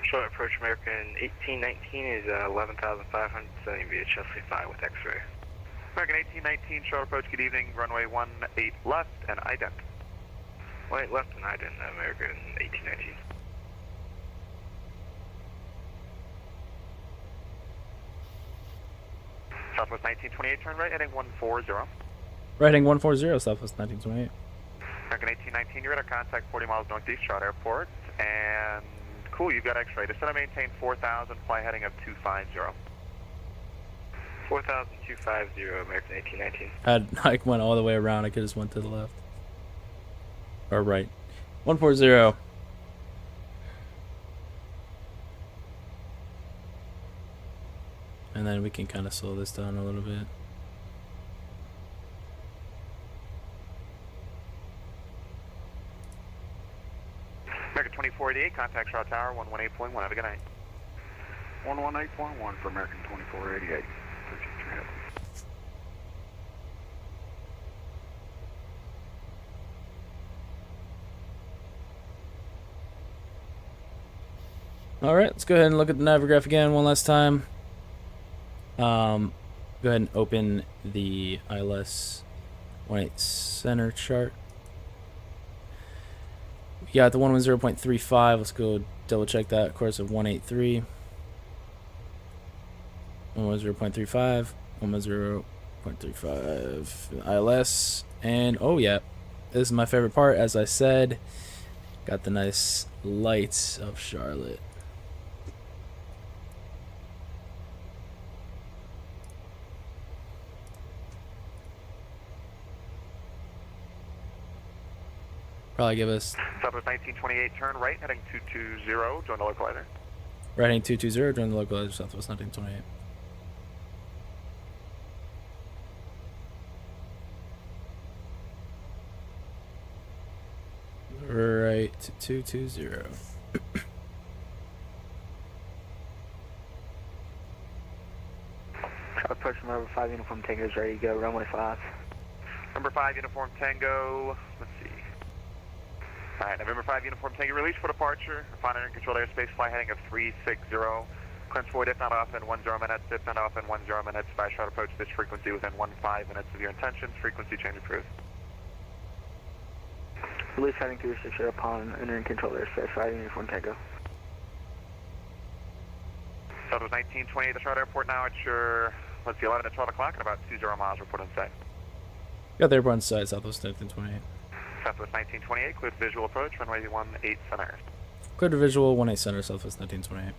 Speaker 8: Charlotte approach American 1819 is 11,500, sending via Chesley 5 with X-ray.
Speaker 14: American 1819, Charlotte approach, good evening. Runway 18 left and ident.
Speaker 8: 18 left and ident, American 1819.
Speaker 14: Southwest 1928, turn right, heading 140.
Speaker 1: Right heading 140, Southwest 1928.
Speaker 14: American 1819, you're at our contact 40 miles northeast, Charlotte Airport. And cool, you've got X-ray. Descend to maintain 4,000, fly heading of 250.
Speaker 8: 4,250, American 1819.
Speaker 1: I went all the way around. I could just went to the left. Or right. 140. And then we can kind of slow this down a little bit.
Speaker 14: American 2488, contact Charlotte Tower 118.1. Have a good night.
Speaker 12: 118.1 for American 2488. Appreciate your help.
Speaker 1: Alright, let's go ahead and look at the Navigraph again one last time. Go ahead and open the ILS 18 center chart. We got the 110.35. Let's go double check that. Course of 183. 110.35. 110.35 ILS. And oh yeah, this is my favorite part. As I said, got the nice lights of Charlotte. Probably give us
Speaker 14: Southwest 1928, turn right, heading 220, join the localizer.
Speaker 1: right heading 220, join the localizer, Southwest 1928. Right to 220.
Speaker 10: Approach number 5 Uniform Tango is ready to go, runway 5.
Speaker 14: Number 5 Uniform Tango, let's see. Alright, November 5 Uniform Tango, release for departure. Find an controlled airspace, fly heading of 360. Clearance void if not off in 10 minutes, if not off in 10 minutes. Flash shot approach this frequency within 15 minutes of your intentions. Frequency change approved.
Speaker 10: Release heading 360 upon entering controlled airspace, 5 Uniform Tango.
Speaker 14: Southwest 1928 to Charlotte Airport now at your, let's see, 11 to 12 o'clock and about 20 miles report on site.
Speaker 1: Got the airport on site, Southwest 1928.
Speaker 14: Southwest 1928, cleared visual approach, runway 18 center.
Speaker 1: Clear to visual, 18 center, Southwest 1928.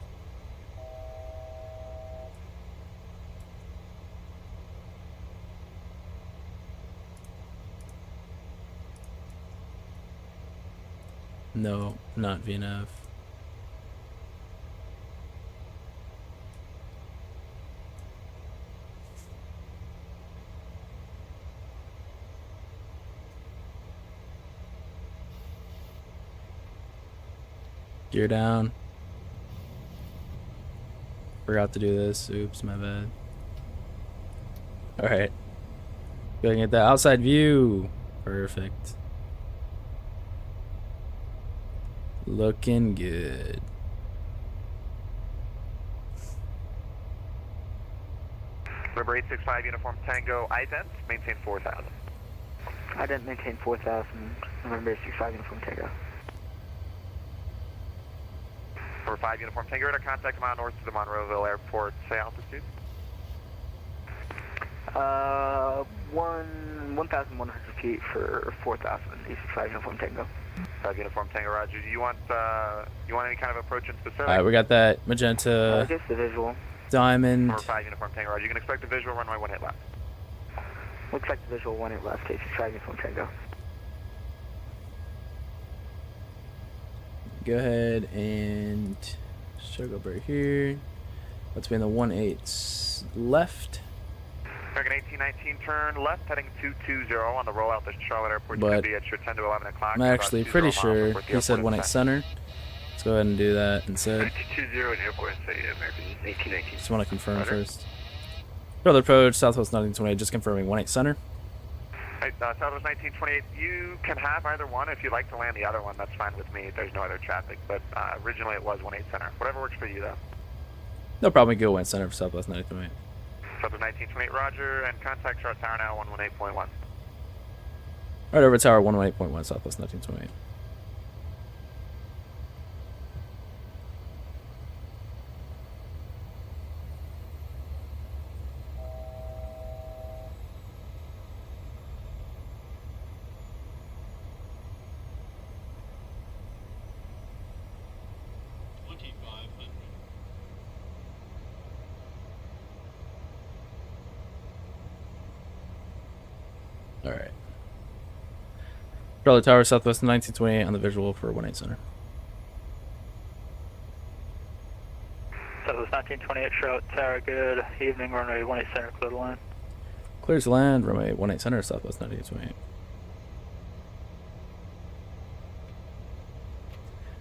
Speaker 1: No, not VNAV. Gear down. Forgot to do this. Oops, my bad. Alright. Going at the outside view. Perfect. Looking good.
Speaker 14: Number 865 Uniform Tango, ident, maintain 4,000.
Speaker 10: Ident maintain 4,000, November 865 Uniform Tango.
Speaker 14: Number 5 Uniform Tango, radar contact a mile north of the Monroeville Airport, say altitude.
Speaker 10: 1,100 feet for 4,000, 865 Uniform Tango.
Speaker 14: 5 Uniform Tango, roger. Do you want any kind of approach in specific?
Speaker 1: Alright, we got that magenta
Speaker 10: Just the visual.
Speaker 1: diamond.
Speaker 14: Number 5 Uniform Tango, roger. You can expect a visual runway 18 left.
Speaker 10: Looks like the visual 18 left, 865 Uniform Tango.
Speaker 1: Go ahead and shug up right here. Let's be in the 18's left.
Speaker 14: American 1819 turn left, heading 220 on the rollout to Charlotte Airport.
Speaker 1: But
Speaker 14: It's going to be at your 10 to 11 o'clock.
Speaker 1: I'm actually pretty sure he said 18 center. Let's go ahead and do that instead.
Speaker 8: 220 in airport, say American 1819.
Speaker 1: Just want to confirm first. Further approach, Southwest 1928, just confirming 18 center.
Speaker 14: Right, Southwest 1928, you can have either one. If you'd like to land the other one, that's fine with me. There's no other traffic, but originally it was 18 center. Whatever works for you, though.
Speaker 1: No problem, we go 18 center for Southwest 1928.
Speaker 14: Southwest 1928, roger, and contact Charlotte Tower now, 118.1.
Speaker 1: Right over tower 118.1, Southwest 1928. Alright. Charlotte Tower, Southwest 1928 on the visual for 18 center.
Speaker 10: Southwest 1928, Charlotte Tower, good evening, runway 18 center, clear to land.
Speaker 1: Clears to land, runway 18 center, Southwest 1928.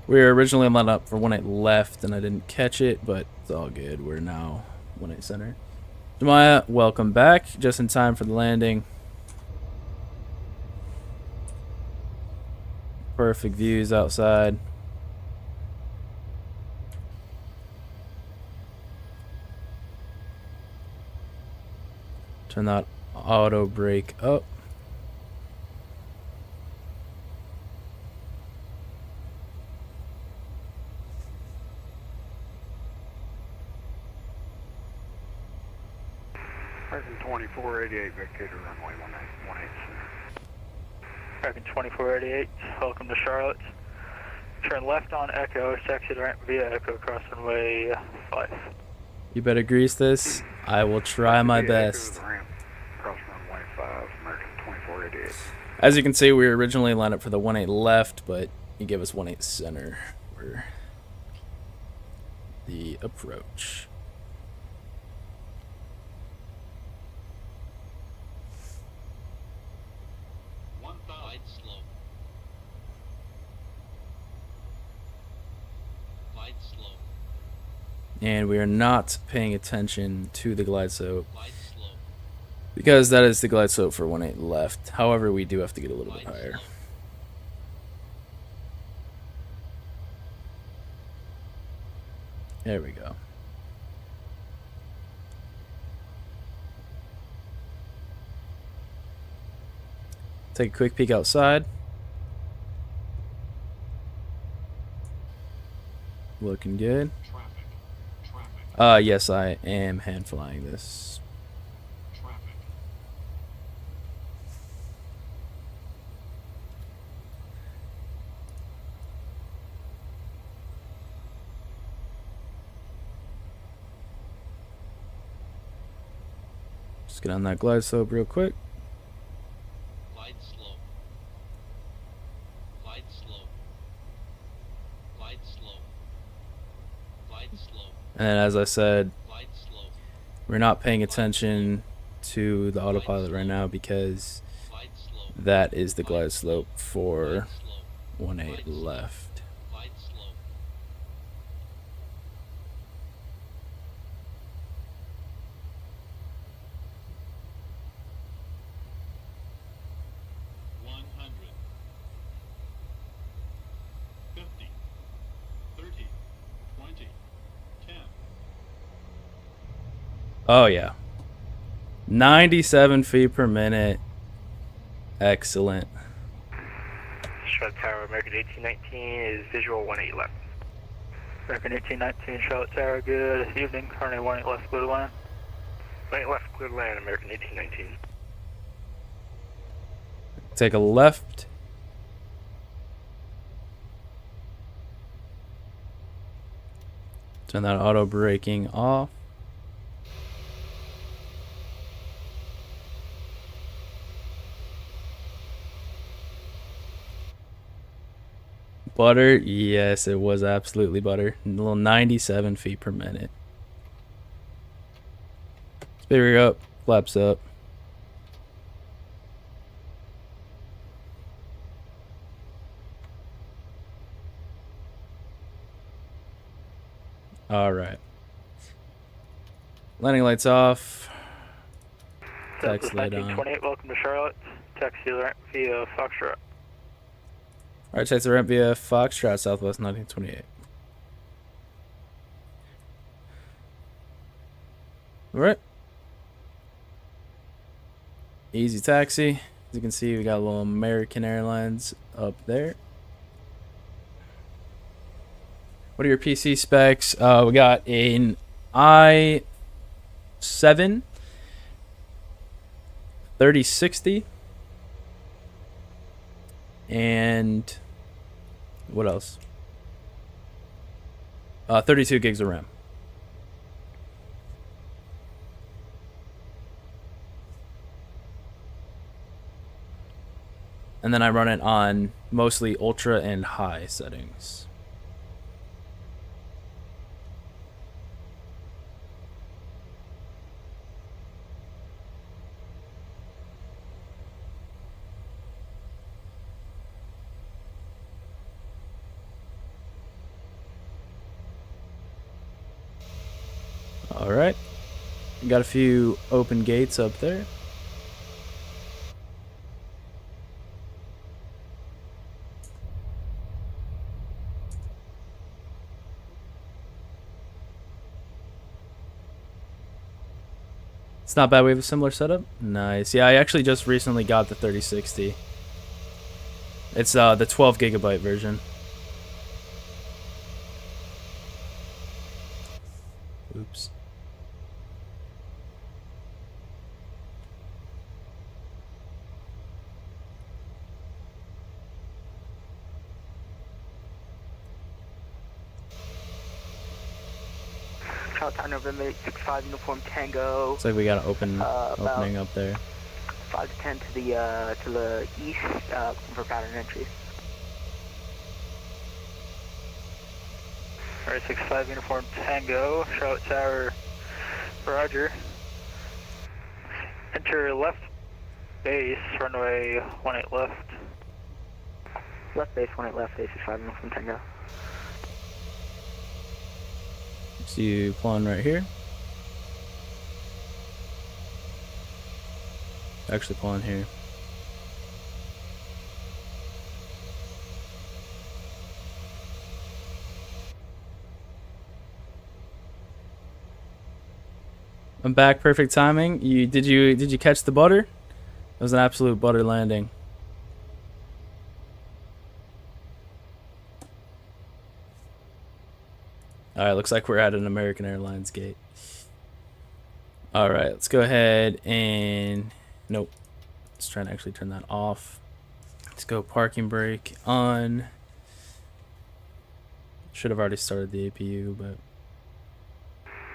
Speaker 1: We were originally lined up for 18 left, and I didn't catch it, but it's all good. We're now 18 center. Jemiah, welcome back. Just in time for the landing. Perfect views outside. Turn that auto brake up.
Speaker 12: American 2488, vacator runway 18 center.
Speaker 10: American 2488, welcome to Charlotte. Turn left on Echo, taxi to ramp via Echo, cross runway 5.
Speaker 1: You better grease this. I will try my best.
Speaker 12: Cross runway 5, American 2488.
Speaker 1: As you can see, we were originally lined up for the 18 left, but you gave us 18 center for the approach. And we are not paying attention to the glide slope because that is the glide slope for 18 left. However, we do have to get a little bit higher. There we go. Take a quick peek outside. Looking good. Yes, I am hand flying this. Just get on that glide slope real quick.
Speaker 15: Glide slope. Glide slope. Glide slope. Glide slope.
Speaker 1: And as I said, we're not paying attention to the autopilot right now because that is the glide slope for 18 left. Oh yeah, 97 feet per minute. Excellent.
Speaker 8: Charlotte Tower, American 1819 is visual 18 left.
Speaker 10: American 1819, Charlotte Tower, good evening. Runway 18 left, clear to land.
Speaker 8: 18 left, clear to land, American 1819.
Speaker 1: Take a left. Turn that auto braking off. Butter? Yes, it was absolutely butter. A little 97 feet per minute. Speeder up, flaps up. All right. Landing lights off. Taxi light on.
Speaker 10: 1928, welcome to Charlotte. Taxi via Foxtrot.
Speaker 1: Alright, taxi ramp via Foxtrot, Southwest 1928. Alright. Easy taxi. As you can see, we got a little American Airlines up there. What are your PC specs? We got an i7 3060. And what else? 32 gigs of RAM. And then I run it on mostly ultra and high settings. All right. Got a few open gates up there. It's not bad. We have a similar setup. Nice. Yeah, I actually just recently got the 3060. It's the 12 gigabyte version. Oops.
Speaker 6: Shutdown November 65 Uniform Tango.
Speaker 1: Looks like we got an opening up there.
Speaker 6: 5 to 10 to the east for pattern entry.
Speaker 10: Alright, 65 Uniform Tango, Charlotte Tower, roger. Enter left base, runway 18 left.
Speaker 6: Left base, 18 left, base 65 Uniform Tango.
Speaker 1: See you pulling right here. Actually pulling here. I'm back. Perfect timing. Did you catch the butter? It was an absolute butter landing. Alright, looks like we're at an American Airlines gate. Alright, let's go ahead and... Nope. Let's try and actually turn that off. Let's go parking brake on. Should have already started the APU, but...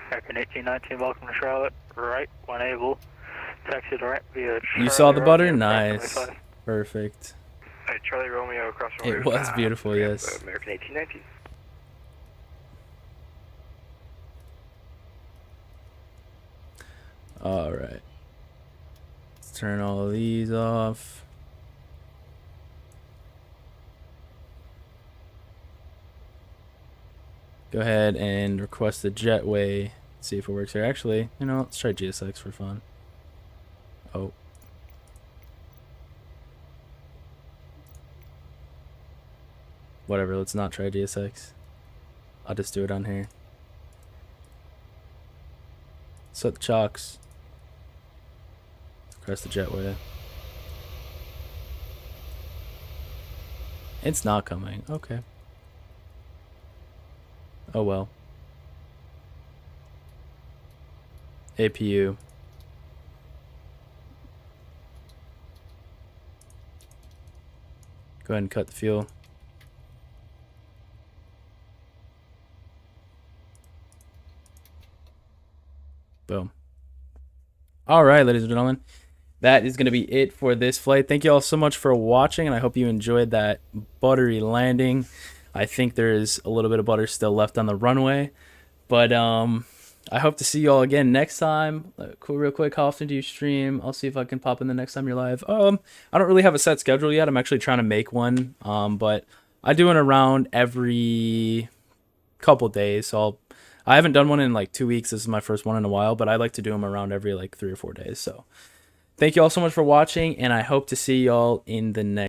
Speaker 10: American 1819, welcome to Charlotte. Right, when able. Taxi to right via
Speaker 1: You saw the butter?
Speaker 10: Romeo,
Speaker 1: Nice. Perfect.
Speaker 8: Hey, Charlie Romeo across from
Speaker 1: It was beautiful, yes.
Speaker 8: American 1819.
Speaker 1: Alright. Let's turn all of these off. Go ahead and request the jetway. See if it works here. Actually, you know, let's try GSX for fun. Oh. Whatever, let's not try GSX. I'll just do it on here. Set the chocks. Press the jetway. It's not coming. Okay. Oh well. APU. Go ahead and cut the fuel. Boom. All right, ladies and gentlemen, that is going to be it for this flight. Thank you all so much for watching, and I hope you enjoyed that buttery landing. I think there is a little bit of butter still left on the runway, but I hope to see you all again next time. Real quick, how often do you stream? I'll see if I can pop in the next time you're live. I don't really have a set schedule yet. I'm actually trying to make one, but I do it around every couple days, so I haven't done one in like 2 weeks. This is my first one in a while, but I like to do them around every like 3 or 4 days. So thank you all so much for watching, and I hope to see y'all in the next